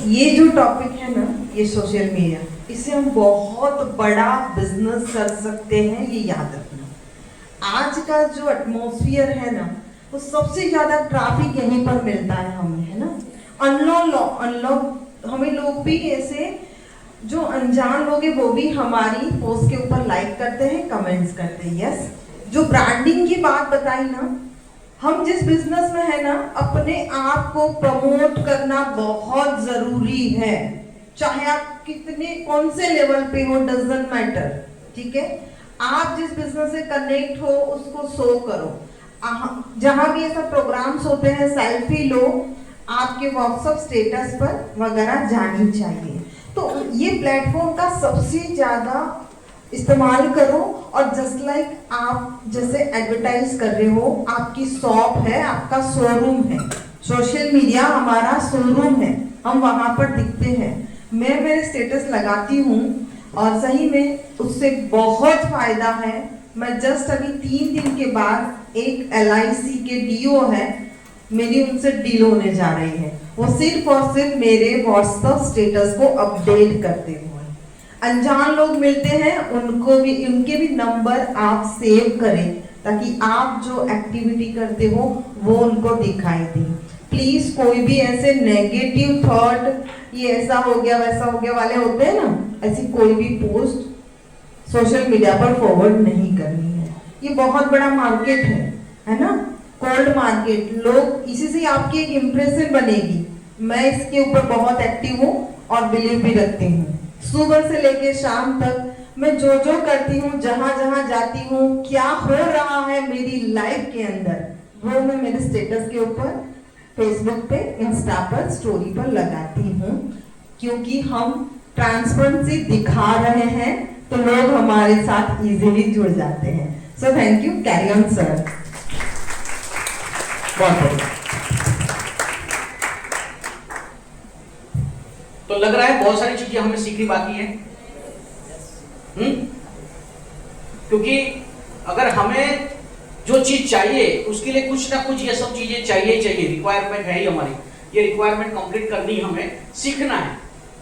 ये जो टॉपिक है ना, ये सोशल मीडिया, इससे हम बहुत बड़ा बिजनेस कर सकते हैं, ये याद रखना। आज का जो एटमॉस्फेयर है ना, वो सबसे ज्यादा ट्रैफिक यहीं पर मिलता है हमें, है ना। अनलॉक हमें लोग भी ऐसे जो अनजान लोग हैं वो भी हमारी पोस्ट के ऊपर लाइक करते हैं, कमेंट्स करते हैं। यस, जो ब्रांडिंग की बात बताई ना, हम जिस बिजनेस में है ना, अपने आप को प्रमोट करना बहुत जरूरी है। चाहे आप कितने कौन से लेवल पे हो, डजंट मैटर, ठीक है। आप जिस बिजनेस से कनेक्ट हो उसको शो करो। जहाँ भी ऐसा प्रोग्राम्स होते हैं सेल्फी लो आपके व्हाट्सएप स्टेटस पर वगैरह जानी चाहिए। तो ये प्लेटफॉर्म का सबसे ज़्यादा इस्तेमाल करो। और जस्ट लाइक आप जैसे एडवर्टाइज कर रहे हो, आपकी शॉप है, आपका शोरूम है, सोशल मीडिया हमारा शोरूम है, हम वहाँ पर दिखते हैं। मैं मेरे स्टेटस लगाती हूँ और सही में उससे बहुत फायदा है। मैं जस्ट अभी 3 दिन के बाद एक LIC के DO है, मेरी उनसे डील होने जा रही है। वो सिर्फ और सिर्फ मेरे व्हाट्सएप स्टेटस को अपडेट करते हुए। अनजान लोग मिलते हैं, उनको भी, उनके भी नंबर आप सेव करें ताकि आप जो एक्टिविटी करते हो वो उनको दिखाई दे। प्लीज कोई भी ऐसे नेगेटिव थॉट, ये ऐसा हो गया वैसा हो गया वाले होते हैं ना, ऐसी कोई भी पोस्ट सोशल मीडिया पर फॉरवर्ड नहीं करनी है। ये बहुत बड़ा मार्केट है ना, कोल्ड मार्केट। लोग इसी से आपकी एक इम्प्रेशन बनेगी। मैं इसके ऊपर बहुत एक्टिव हूँ और बिलीव भी रखती हूँ। सुबह से लेके शाम तक मैं जो करती हूँ, जहाँ जाती हूँ, क्या हो रहा है मेरी लाइफ के अंदर, वो मैं मेरे स्टेटस के ऊपर, फेसबुक पे, इंस्टा पर, स्टोरी पर लगाती हूँ। क्योंकि हम ट्रांसपेरेंसी दिखा रहे हैं तो लोग हमारे साथ इजीली जुड़ जाते हैं। So thank you, carry on sir. बहुत बढ़िया। तो लग रहा है बहुत सारी चीजें हमें सीखनी बाकी है। क्योंकि अगर हमें जो चीज चाहिए उसके लिए कुछ ना कुछ ये सब चीजें चाहिए, रिक्वायरमेंट है ही हमारी। ये रिक्वायरमेंट कंप्लीट करनी, हमें सीखना है,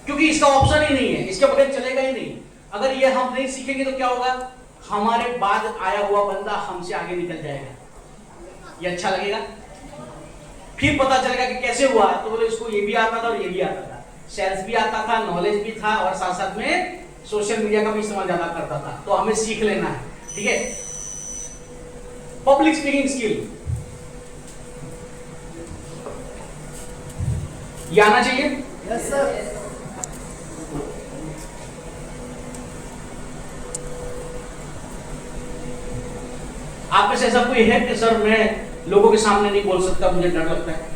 क्योंकि इसका ऑप्शन ही नहीं है, इसके बगैर चलेगा ही नहीं। अगर ये हम नहीं सीखेंगे तो क्या होगा, हमारे बाद आया हुआ बंदा हमसे आगे निकल जाएगा। ये अच्छा लगेगा? फिर पता चलेगा कि कैसे हुआ, तो बोले इसको ये भी आता था और ये भी आता था, सेल्स भी आता था, नॉलेज भी था, और साथ साथ में सोशल मीडिया का भी इस्तेमाल ज्यादा करता था। तो हमें सीख लेना है, ठीक है। पब्लिक स्पीकिंग स्किल ये आना चाहिए। Yes sir. आप में से ऐसा कोई है कि सर मैं लोगों के सामने नहीं बोल सकता, मुझे डर लगता है?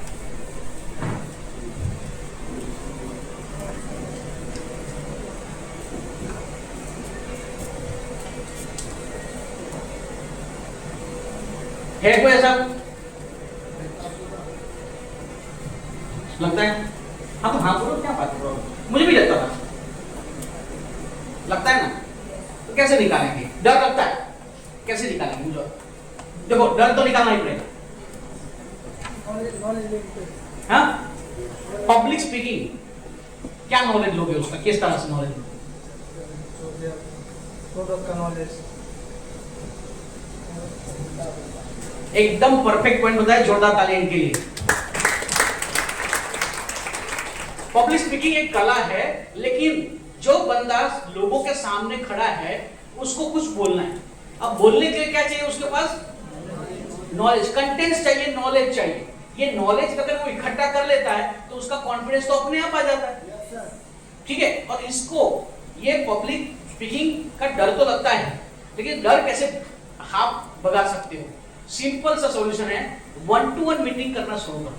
है कोई ऐसा? लगता है? हाँ तो हाँ बोलो, क्या बात करो, मुझे भी लगता था, लगता है ना। तो कैसे निकालेंगे? डर लगता है, कैसे निकालेंगे? मुझे देखो, डर तो निकालना ही पड़ेगा। हाँ, पब्लिक स्पीकिंग क्या नॉलेज लोगे उसका, किस तरह से नॉलेज लोगे? प्रोडक्ट का नॉलेज। एकदम परफेक्ट पॉइंट बताया, जोरदार ताली इनके लिए। पब्लिक स्पीकिंग एक कला है, लेकिन जो बंदा लोगों के सामने खड़ा है उसको कुछ बोलना है। अब बोलने के लिए क्या चाहिए उसके पास? नॉलेज, कंटेंट्स चाहिए, नॉलेज चाहिए। ये नॉलेज अगर वो इकट्ठा कर लेता है तो उसका कॉन्फिडेंस तो अपने आप आ जाता है, ठीक है। और इसको, ये पब्लिक स्पीकिंग का डर तो लगता है, लेकिन डर कैसे आप भगा सकते हो? सिंपल सा सॉल्यूशन है, 1-to-1 मीटिंग करना शुरू करो।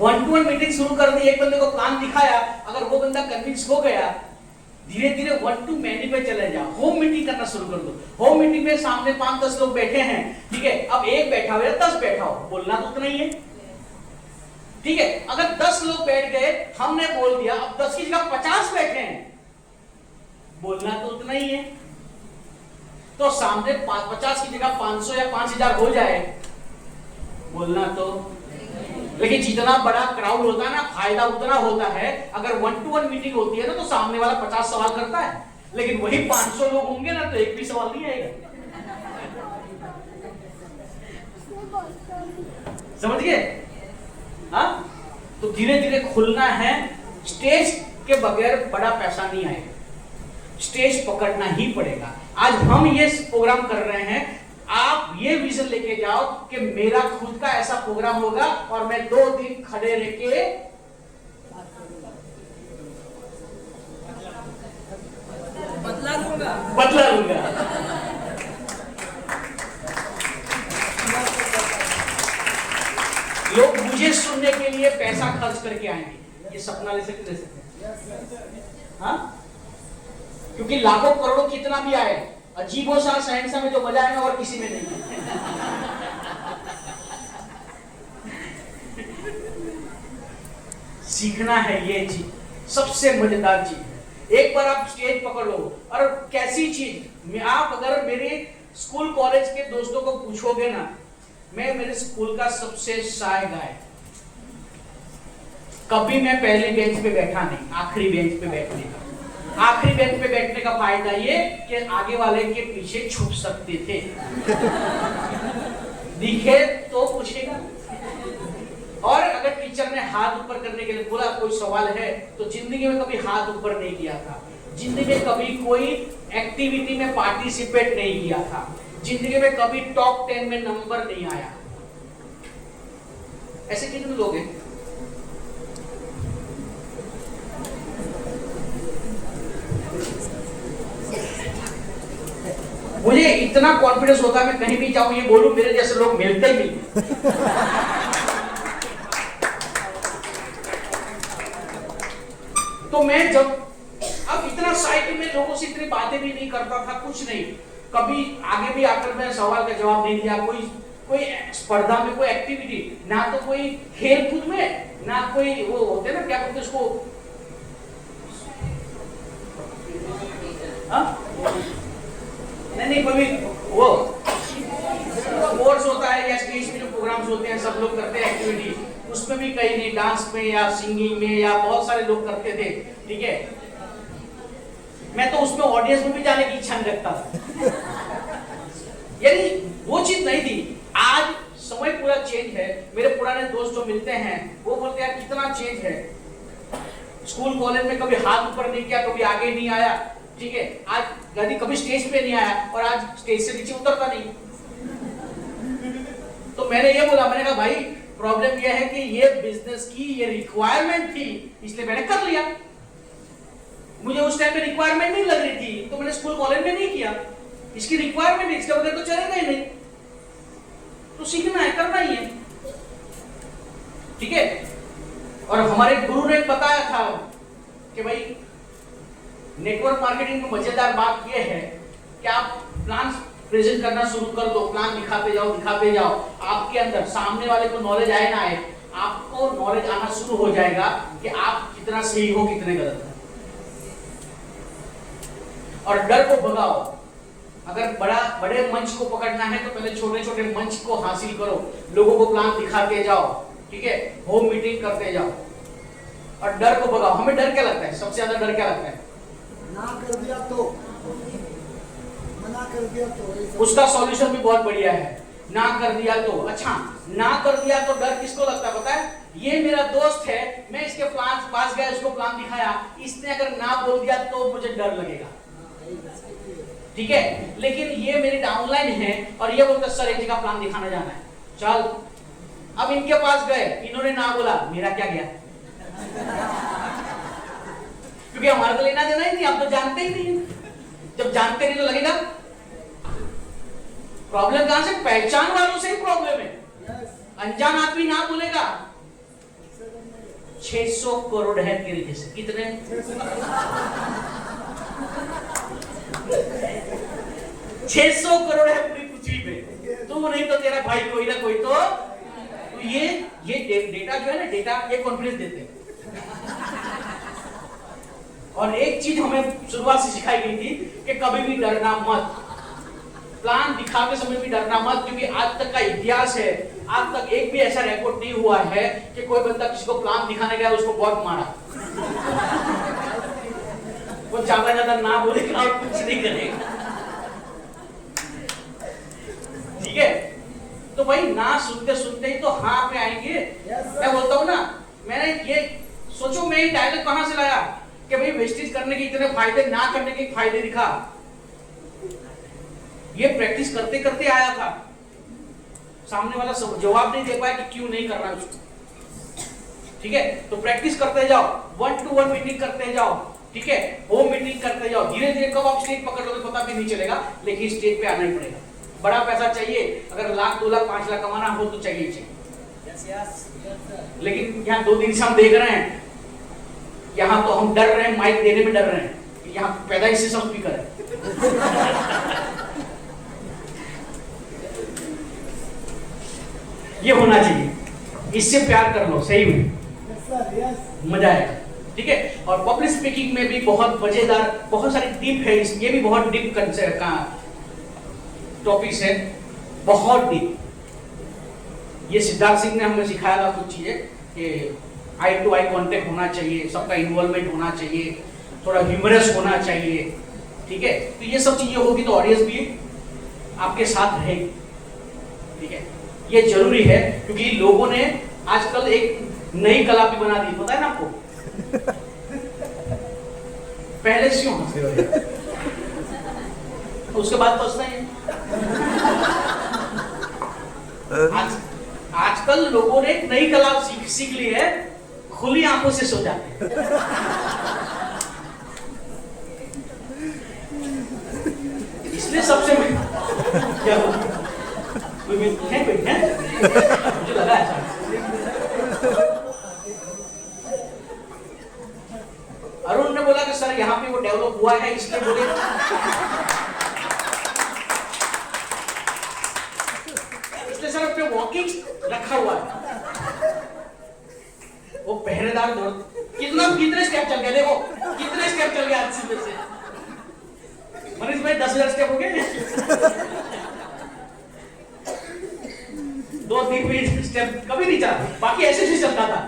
1-to-1 मीटिंग शुरू कर दी, एक बंदे को प्लान दिखाया, अगर वो बंदा कन्विंस हो गया, धीरे धीरे 1-to-many पे चले जाओ। होम मीटिंग करना शुरू कर दो। होम मीटिंग में सामने 5-10 लोग बैठे हैं, ठीक है। अब एक बैठा हो या 10 बैठा हो, बोलना तो उतना ही है, ठीक है। अगर 10 लोग बैठ गए, हमने बोल दिया, अब 10 की जगह 50 बैठे हैं, बोलना तो उतना ही है। तो सामने 50 की जगह 500 या 5000 हो जाए, बोलना तो, लेकिन जितना बड़ा क्राउड होता है ना, फायदा उतना होता है। अगर 1-to-1 मीटिंग होती है ना, तो सामने वाला 50 सवाल करता है, लेकिन वही 500 लोग होंगे ना, तो एक भी सवाल नहीं आएगा। समझ गए? हाँ, तो धीरे धीरे खुलना है। स्टेज के बगैर बड़ा पैसा नहीं आएगा, स्टेज पकड़ना ही पड़ेगा। आज हम ये प्रोग्राम कर रहे हैं, आप ये विजन लेके जाओ कि मेरा खुद का ऐसा प्रोग्राम होगा और मैं 2 दिन खड़े रह के बदला लूंगा। लोग मुझे सुनने के लिए पैसा खर्च करके आएंगे। ये सपना ले सकते हैं? हाँ, क्योंकि लाखों करोड़ों कितना भी आए, अजीबो सा सहनसा में जो मजा है ना और किसी में नहीं है। सीखना है ये चीज, सबसे मजेदार चीज है। एक बार आप स्टेज पकड़ लो, और कैसी चीज, आप अगर मेरे स्कूल कॉलेज के दोस्तों को पूछोगे ना, मैं मेरे स्कूल का सबसे शाय गाय, कभी मैं पहले बेंच पे बैठा नहीं, आखिरी बेंच पे बैठने का। आखिरी बेंच पे बैठने का फायदा ये कि आगे वाले के पीछे छुप सकते थे। दिखे तो पूछेगा, और अगर टीचर ने हाथ ऊपर करने के लिए बोला कोई सवाल है, तो जिंदगी में कभी हाथ ऊपर नहीं किया था, जिंदगी में कभी कोई एक्टिविटी में पार्टिसिपेट नहीं किया था, जिंदगी में कभी टॉप 10 में नंबर नहीं आया। ऐसे कितने लोग हैं? मुझे इतना कॉन्फिडेंस होता है, मैं कहीं भी जाऊं ये बोलूं, मेरे जैसे लोग मिलते ही मिलते। तो मैं जब अब इतना साइकिल में लोगों से इतनी बातें भी नहीं करता था, कुछ नहीं, कभी आगे भी आकर मैं सवाल का जवाब नहीं दिया, कोई स्पर्धा में, कोई एक्टिविटी ना, तो कोई खेल कूद में ना, कोई वो होते ना क्या कहते उसको, नहीं कभी वो कोर्स होता है या स्टेज पे जो प्रोग्राम्स होते हैं सब लोग करते हैं एक्टिविटी, उसमें भी कहीं नहीं, डांस में या सिंगिंग में या बहुत सारे लोग करते थे, ठीक है। मैं तो उसमें ऑडियंस में भी जाने की इच्छा नहीं रखता था। यानी वो चीज नहीं थी। आज समय पूरा चेंज है। मेरे पुराने दोस्त जो मिलते हैं वो बोलते हैं कितना चेंज है, स्कूल कॉलेज में कभी हाथ ऊपर नहीं किया, कभी आगे नहीं आया, ठीक है, आज कभी स्टेज पे नहीं आया, और आज स्टेज से नीचे उतरता नहीं। तो मैंने ये बोला, मैंने कहा भाई प्रॉब्लम ये है कि ये बिजनेस की ये रिक्वायरमेंट थी, इसलिए मैंने कर लिया। मुझे उस टाइम पे रिक्वायरमेंट नहीं लग रही थी, तो मैंने स्कूल कॉलेज में नहीं किया। इसकी रिक्वायरमेंट, इसके बगैर तो चलेगा ही नहीं। तो सीखना है, करना ही है, ठीक है। और हमारे गुरु ने बताया था कि भाई नेटवर्क मार्केटिंग में मजेदार बात यह है कि आप प्लान प्रेजेंट करना शुरू कर दो, प्लान दिखाते जाओ, आपके अंदर सामने वाले को नॉलेज आए ना आए, आपको नॉलेज आना शुरू हो जाएगा कि आप कितना सही हो, कितने गलत हो। और डर को भगाओ। अगर बड़े मंच को पकड़ना है तो पहले छोटे छोटे मंच को हासिल करो, लोगों को प्लान दिखाते जाओ, ठीक है, होम मीटिंग करते जाओ, और डर को भगाओ। हमें डर क्या लगता है, सबसे ज्यादा डर क्या लगता है? ना कर दिया तो, मना कर दिया तो। उसका सॉल्यूशन भी बहुत बढ़िया है, ना कर दिया तो। अच्छा, ना कर दिया तो डर किसको लगता है पता है? ये मेरा दोस्त है, मैं इसके पास गया, उसको प्लान दिखाया, इसने अगर ना बोल दिया तो मुझे डर लगेगा, ठीक है। लेकिन ये मेरी डाउनलाइन है और ये बोलता सर एक जगह प्लान दिखाना जाना है, चल। अब इनके पास गए, इन्होंने ना बोला, मेरा क्या गया? क्योंकि हमारे को लेना देना ही नहीं, आप तो जानते ही नहीं। जब जानते नहीं तो लगेगा। प्रॉब्लम कहां से? पहचान वालों से ही प्रॉब्लम है। अनजान आदमी ना बोलेगा। 600 करोड़ है तेरे जैसे, कितने? 600 करोड़ है पूरी पृथ्वी पे। तू नहीं तो तेरा भाई कोई ना कोई तो ये डेटा जो है ना, डेटा ये कॉन्फिडेंस देते हैं। और एक चीज हमें शुरुआत से सिखाई गई थी कि कभी भी डरना मत, प्लान दिखाते समय भी डरना मत, क्योंकि आज तक का इतिहास है, आज तक एक भी ऐसा रिकॉर्ड नहीं हुआ है कि कोई बंदा किसी को प्लान दिखाने गया उसको बहुत मारा। वो ज्यादा ना बोलेगा और कुछ नहीं करेगा, ठीक है। तो भाई ना सुनते सुनते ही तो हाँ पे आएंगे। मैं बोलता हूँ ना, मैंने ये सोचो मैं ये डायलॉग कहां से लाया कि भाई वेस्टेज करने के इतने फायदे, ना करने के फायदे दिखा। ये प्रैक्टिस करते करते आया था। सामने वाला जवाब नहीं दे पाया कि क्यों नहीं करना उसको, ठीक है। तो प्रैक्टिस करते जाओ, 1-to-1 मीटिंग करते जाओ, ठीक है, होम मीटिंग करते जाओ। धीरे धीरे कब आप स्टेज पकड़ लोगे पता भी नहीं चलेगा, लेकिन स्टेज पे आना ही पड़ेगा। बड़ा पैसा चाहिए, अगर 1 लाख 2 लाख 5 लाख कमाना हो तो चाहिए। लेकिन यहाँ 2 दिन से हम देख रहे हैं, यहाँ तो हम डर रहे हैं, माइक देने में डर रहे हैं कि यहाँ पैदाइश से सब स्पीकर है। ये होना चाहिए, इससे प्यार कर लो सही में, मजा आएगा। ठीक है, और पब्लिक स्पीकिंग में भी बहुत मजेदार, बहुत सारी डीप है, ये भी बहुत डीप का टॉपिक्स है, बहुत डीप। ये सिद्धार्थ सिंह ने हमें सिखाया था कुछ चीजें कि आई टू आई कांटेक्ट होना चाहिए, सबका इन्वॉल्वमेंट होना चाहिए, थोड़ा ह्यूमरस होना चाहिए। ठीक है, तो ये सब चीजें होगी तो ऑडियंस भी आपके साथ रहेगी। ठीक है, ये जरूरी है क्योंकि लोगों ने आजकल एक नई कला भी बना दी, पता है ना आपको? पहले से उसके बाद तो नहीं। आजकल लोगों ने एक नई कला सीख ली है, खुली आंखों से सो जाते हैं। इसलिए सबसे क्या कोई है मुझे लगा ऐसा। अरुण ने बोला कि सर यहाँ पे वो डेवलप हुआ है इसलिए बोले, इसलिए सर अपने वॉकिंग रखा हुआ है। वो पहरेदार कितने स्टेप चल गए, देखो कितने स्टेप चल गए आज से। मनीष भाई 10,000 स्टेप हो गए। 2-3 भी स्टेप कभी नहीं चला, बाकी ऐसे ही चलता था,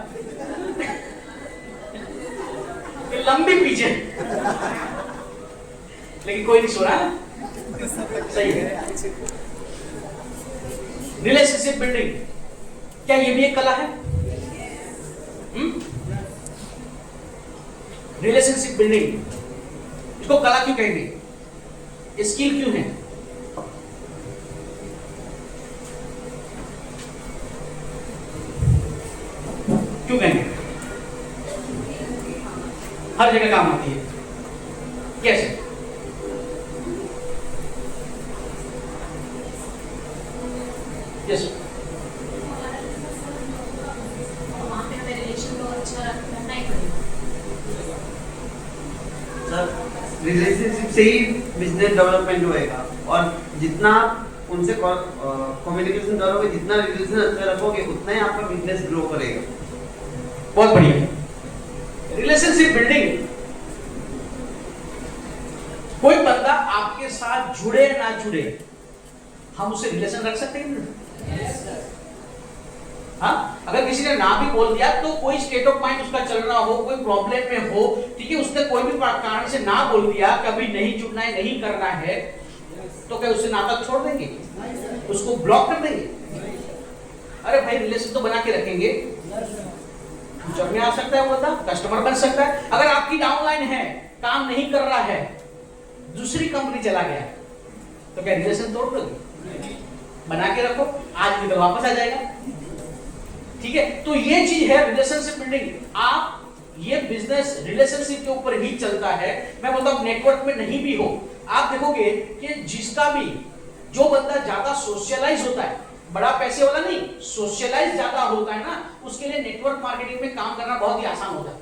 लंबी पीछे, लेकिन कोई नहीं सो रहा। सही है। रिलेशनशिप बिल्डिंग, क्या ये भी एक कला है? रिलेशनशिप बिल्डिंग, इसको कला क्यों कहेंगे, स्किल क्यों है? क्यों कहेंगे? हर जगह काम आती है। कैसे? यस, रिलेशनशिप से ही बिजनेस डेवलपमेंट होएगा, और जितना उनसे कम्युनिकेशन करोगे, जितना रिलेशन अच्छा रखोगे, उतना ही आपका बिजनेस ग्रो करेगा। बहुत बढ़िया। रिलेशनशिप बिल्डिंग, कोई बंदा आपके साथ जुड़े ना जुड़े, हम उससे रिलेशन रख सकते हैं? हाँ, अगर किसी ने ना भी बोल दिया तो कोई स्टेट ऑफ माइंड उसका चल रहा हो, कोई प्रॉब्लम में हो, ठीक है, उसने कोई भी कारण से ना बोल दिया, कभी नहीं जुड़ना है, नहीं करना है, तो क्या उससे नाता छोड़ देंगे, उसको ब्लॉक कर देंगे? अरे भाई रिलेशन तो बना के रखेंगे। फ्यूचर में आ सकता है वो बंदा, कस्टमर बन सकता है। अगर आपकी डाउनलाइन है, काम नहीं कर रहा है, दूसरी कंपनी चला गया, तो क्या रिलेशन तोड़ दोगे? बना के रखो, आज भी तो वापस आ जाएगा। ठीक है, तो ये चीज है रिलेशनशिप बिल्डिंग। आप ये बिजनेस रिलेशनशिप के ऊपर ही चलता है। मैं बोलता हूं नेटवर्क में नहीं भी हो, आप देखोगे कि जिसका भी, जो बंदा ज्यादा सोशलाइज होता है, बड़ा पैसे वाला नहीं, सोशलाइज ज्यादा होता है ना, उसके लिए नेटवर्क मार्केटिंग में काम करना बहुत ही आसान होता है।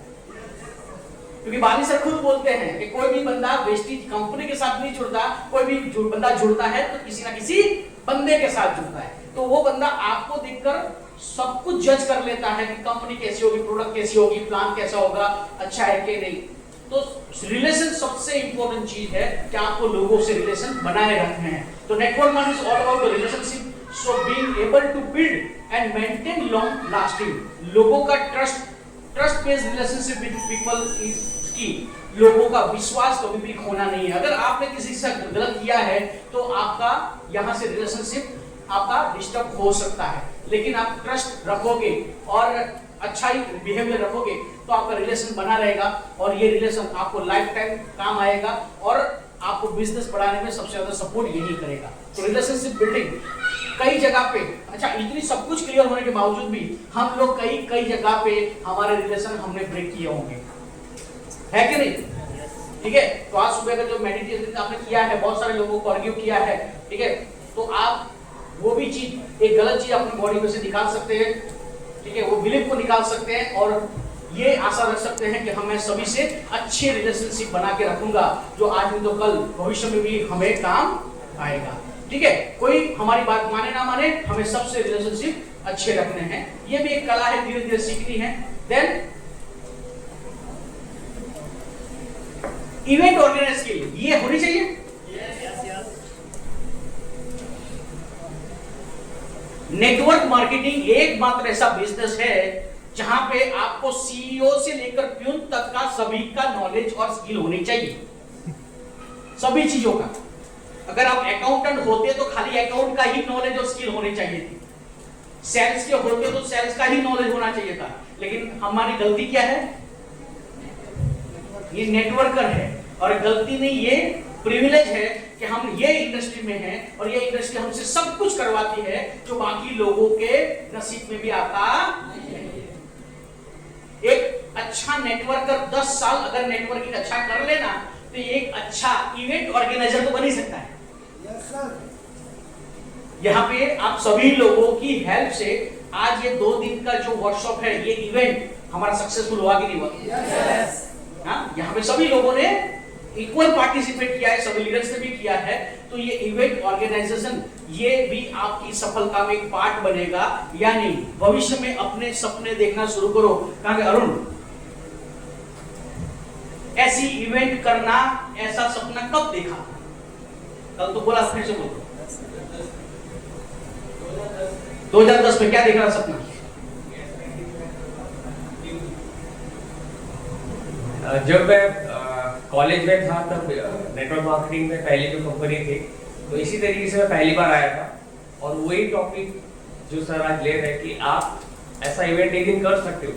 क्योंकि बाली सर खुद बोलते हैं कि कोई भी बंदा वेस्टीज कंपनी के साथ नहीं जुड़ता, कोई भी बंदा जुड़ता है तो किसी ना किसी बंदे के साथ जुड़ता है। तो वो बंदा आपको देखकर सब कुछ जज कर लेता है कि कंपनी कैसी होगी, प्रोडक्ट कैसी होगी, प्लान कैसा होगा, अच्छा है कि नहीं। तो रिलेशन सबसे इंपॉर्टेंट चीज है कि आपको लोगों से रिलेशन बनाए रखने हैं। तो network marketing is all about the relationship, so being able to build and maintain long lasting. लोगों का trust based relationship with people is key. लोगों का विश्वास कभी भी खोना नहीं है। अगर आपने किसी से गलत किया है तो आपका यहां से रिलेशनशिप आपका डिस्टर्ब हो सकता है, लेकिन आप ट्रस्ट रखोगे और अच्छा ही बिहेवियर रखोगे तो आपका रिलेशन बना रहेगा, और ये रिलेशन आपको लाइफ टाइम काम आएगा और आपको बिजनेस बढ़ाने में सबसे ज्यादा सपोर्ट यही करेगा। तो रिलेशनशिप बिल्डिंग कई जगह पे, अच्छा इतनी सब कुछ क्लियर होने के बावजूद भी हम लोग कई जगह पे हमारे रिलेशन हमने ब्रेक किए होंगे, है कि नहीं? ठीक है, तो आज सुबह का जो मेडिटेशन आपने किया है, बहुत सारे लोगों को आर्ग्यू किया है, ठीक है, तो आप वो भी चीज, एक गलत चीज अपनी बॉडी में से निकाल सकते हैं ठीक है, वो बिलीव को निकाल सकते हैं और ये आशा रख सकते हैं कि मैं सभी से अच्छे रिलेशनशिप बना के रखूंगा जो आज नहीं तो कल भविष्य में भी हमें काम आएगा। ठीक है, कोई हमारी बात माने ना माने, हमें सबसे रिलेशनशिप अच्छे रखने हैं। ये भी एक कला है, धीरे धीरे सीखनी है। देन इवेंट ऑर्गेनाइज स्किल, ये होनी चाहिए। नेटवर्क मार्केटिंग एकमात्र ऐसा बिजनेस है जहां पे आपको सीईओ से लेकर प्यून तक का सभी का नॉलेज और स्किल होनी चाहिए, सभी चीजों का। अगर आप अकाउंटेंट होते तो खाली अकाउंट का ही नॉलेज और स्किल होनी चाहिए थी, सेल्स के होते तो सेल्स का ही नॉलेज होना चाहिए था। लेकिन हमारी गलती क्या है, ये नेटवर्कर है, और गलती नहीं, ये प्रिविलेज है कि हम ये इंडस्ट्री में हैं और ये इंडस्ट्री हमसे सब कुछ करवाती है जो बाकी लोगों के नसीब में भी आता है। एक अच्छा नेटवर्कर 10 साल अगर नेटवर्किंग अच्छा कर लेना तो एक अच्छा इवेंट ऑर्गेनाइजर तो बन ही सकता है। Yes sir. यहाँ पे आप सभी लोगों की हेल्प से आज ये 2 दिन का जो वर्कशॉप है, ये इवेंट हमारा सक्सेसफुल हुआ कि नहीं हुआ? यस। हाँ, यहाँ पे सभी लोगों ने इक्वल पार्टिसिपेट किया है, सभी लीडर्स ने भी किया है। तो ये इवेंट ऑर्गेनाइजेशन ये भी आपकी सफलता में एक पार्ट बनेगा या नहीं। भविष्य में अपने सपने देखना शुरू करो। कहा कि अरुण, ऐसी इवेंट करना, ऐसा सपना कब देखा? कल तो बोला, फिर से बोलो। 2010 में क्या देख रहा सपना? जब मैं कॉलेज में था तब नेटवर्क मार्केटिंग में पहली जो कंपनी थी, तो इसी तरीके से मैं पहली बार आया था। और वही टॉपिक जो सर आज ले रहे हैं कि आप ऐसा इवेंट एक दिन कर सकते हो।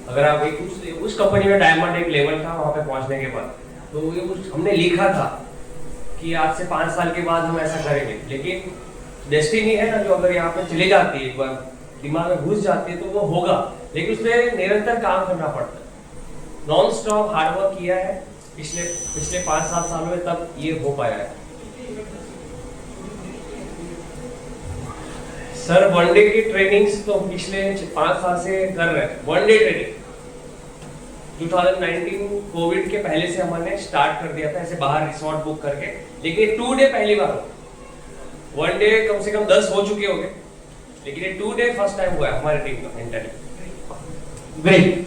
अगर आप एक उस कंपनी में डायमंड एक लेवल था, वहाँ पे पहुँचने के बाद तो ये हमने लिखा था कि आज से 5 साल के बाद हम ऐसा करेंगे। लेकिन डेस्टिनी है ना, जो अगर यहाँ पे चली जाती है, एक बार दिमाग में घुस जाती है तो वो होगा, लेकिन उसमें निरंतर काम करना पड़ता है। नॉन स्टॉप हार्डवर्क किया है पिछले 5-7 सालों में, तब ये हो पाया है। सर वन डे की ट्रेनिंग्स तो पिछले 5 साल से कर रहे हैं। वन डे ट्रेनिंग 2019 कोविड के पहले से हमने स्टार्ट कर दिया था, ऐसे बाहर रिसोर्ट बुक करके। लेकिन 2 डे पहली बार हो। वन डे कम से कम 10 हो चुके होंगे, लेकिन ये 2 डे फर्स्ट टाइम हुआ है हमारी टीम का इंटरव्यू। ग्रेट।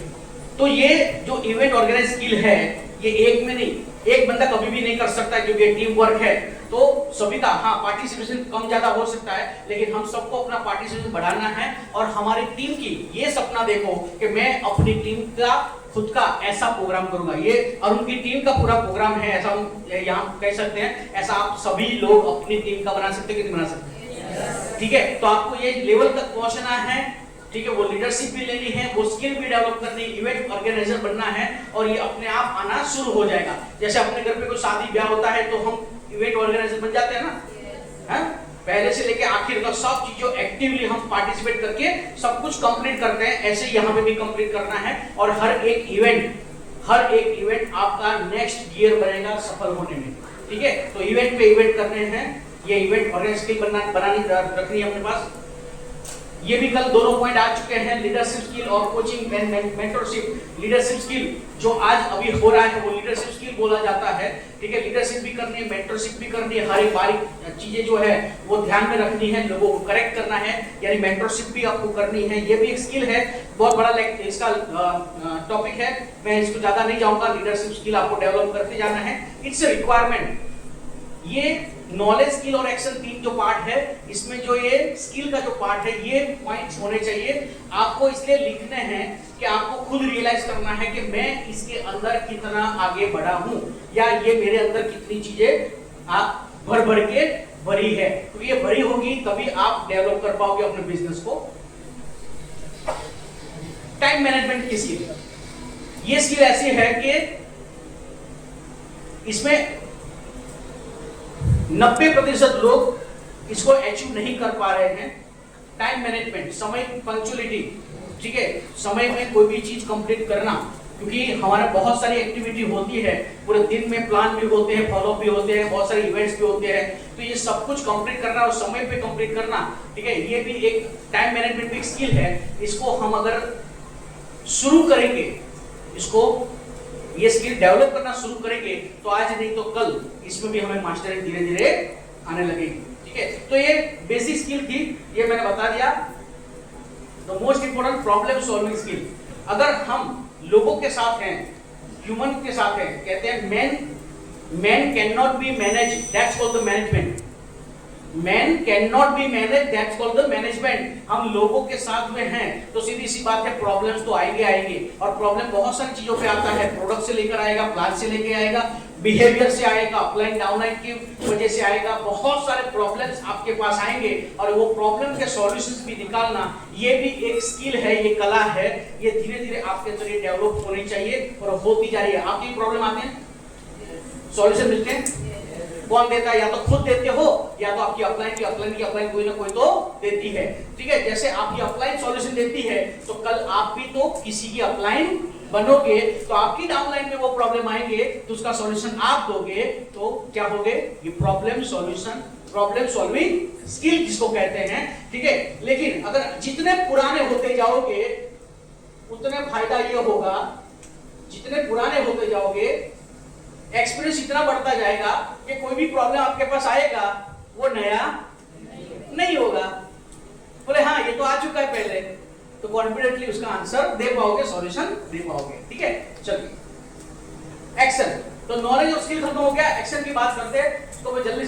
तो ये जो इवेंट ऑर्गेनाइज स्किल है, ये एक में नहीं, एक बंदा कभी भी नहीं कर सकता क्योंकि टीम वर्क है। तो सभी का हाँ पार्टिसिपेशन कम ज्यादा हो सकता है, लेकिन हम सबको अपना पार्टिसिपेशन बढ़ाना है। और हमारी टीम की ये सपना देखो कि मैं अपनी टीम का खुद का ऐसा प्रोग्राम करूंगा। ये अरुण की टीम का पूरा प्रोग्राम है, ऐसा हम यहाँ कह सकते हैं। ऐसा आप सभी लोग अपनी टीम का बना सकते हैं कि नहीं बना सकते? ठीक है, तो आपको ये लेवल तक पहुंचना है। ठीक है, वो लीडरशिप भी लेनी है, वो स्किल भी डेवलप करनी है, इवेंट ऑर्गेनाइजर बनना है, और ये अपने आप आना शुरू हो जाएगा। जैसे अपने घर पे कोई शादी ब्याह होता है तो हम इवेंट ऑर्गेनाइजर बन जाते हैं ना। हैं? पहले से लेके आखिर तक सब चीजों एक्टिवली हम पार्टिसिपेट करके सब कुछ कंप्लीट करते हैं। ऐसे यहाँ पे भी कंप्लीट करना है, और हर एक इवेंट आपका नेक्स्ट गियर बनेगा सफल होने में। ठीक है, तो इवेंट पे इवेंट करने हैं, ये इवेंट ऑर्गेनाइज स्किल बनानी रखनी है अपने पास। ये भी कल दोनों पॉइंट आ चुके हैं, लीडरशिप स्किल और कोचिंग मेंटरशिप। लीडरशिप स्किल जो आज अभी हो रहा है वो लीडरशिप स्किल बोला जाता है। ठीक है, लीडरशिप भी करनी है, मेंटरशिप भी करनी है, हर एक बारीक चीजें जो है वो ध्यान में रखनी है, लोगों को करेक्ट करना है, यानी मेंटरशिप भी आपको करनी है। ये भी एक स्किल है, बहुत बड़ा इसका टॉपिक है, मैं इसको ज्यादा नहीं जाऊंगा। लीडरशिप स्किल आपको डेवलप करते जाना है, इट्स अ रिक्वायरमेंट। ये नॉलेज स्किल और एक्शन 3 जो पार्ट है, इसमें जो ये स्किल का जो पार्ट है, ये पॉइंट्स होने चाहिए। आपको इसलिए लिखने हैं कि आपको खुद रियलाइज करना है कि मैं इसके अंदर कितना आगे बढ़ा हूं, या ये मेरे अंदर कितनी चीजें आप भर के भरी है। तो ये भरी होगी तभी आप डेवलप कर पाओगे अपने बिजनेस को। टाइम मैनेजमेंट की स्किल, ये स्किल ऐसी है कि इसमें 90% लोग इसको अचीव नहीं कर पा रहे हैं। टाइम मैनेजमेंट, समय पंक्चुअलिटी, ठीक है, समय में कोई भी चीज कंप्लीट करना, क्योंकि हमारे बहुत सारी एक्टिविटी होती है, पूरे दिन में प्लान भी होते हैं, फॉलो भी होते हैं, बहुत सारे इवेंट्स भी होते हैं, तो ये सब कुछ कंप्लीट करना और समय पे कंप्लीट करना, ठीक है, ये भी एक टाइम मैनेजमेंट की स्किल है। इसको हम अगर शुरू करेंगे, इसको ये स्किल डेवलप करना शुरू करेंगे, तो आज नहीं तो कल इसमें भी हमें मास्टरी धीरे धीरे आने लगेगी, ठीक है। तो ये बेसिक स्किल थी, ये मैंने बता दिया। The most important problem solving skill. अगर हम लोगों के साथ हैं, ह्यूमन के साथ हैं, कहते हैं man can not be manage, that's called the management. Man can not be manage, that's called the management. हम लोगों के साथ में हैं तो सीधी सी बात है, प्रॉब्लम्स तो आएंगे, और प्रॉब्लम बहुत सारी चीजों पे आता है। प्रोडक्ट से लेकर आएगा, प्लान से लेकर आएगा, बिहेवियर से आएगा, अपलाइन डाउनलाइन की वजह से आएगा, बहुत सारे प्रॉब्लम्स आपके पास आएंगे, और वो प्रॉब्लम के सॉल्यूशंस भी निकालना, ये भी एक स्किल है, ये कला है, ये धीरे धीरे आपके अंदर ये डेवलप होनी चाहिए और होती जा रही है। आपकी प्रॉब्लम आते हैं, सॉल्यूशन मिलते हैं, कौन देता है? या तो खुद देते हो, या तो आपकी अपलाइन कोई ना कोई तो देती है, ठीक है। जैसे आपकी अपलाइन सॉल्यूशन देती है, तो कल आप भी तो किसी की अपलाइन बनोगे, तो आपकी डाउनलाइन में वो प्रॉब्लम आएंगे, तो उसका सॉल्यूशन आप दोगे, तो क्या होगे? ये प्रॉब्लम सॉल्विंग स्किल जिसको कहते हैं, ठीक है। लेकिन अगर जितने पुराने होते जाओगे उतने फायदा ये होगा, जितने पुराने होते जाओगे एक्सपीरियंस इतना बढ़ता जाएगा कि कोई भी प्रॉब्लम आपके पास आएगा वो नया नहीं होगा। बोले हाँ ये तो आ चुका है पहले, तो कॉन्फिडेंटली उसका आंसर दे पाओगे, सॉल्यूशन दे पाओगे, ठीक है। चलिए एक्शन, तो नॉलेज और स्किल खत्म हो गया, एक्शन की बात करते हैं, तो मैं जल्दी से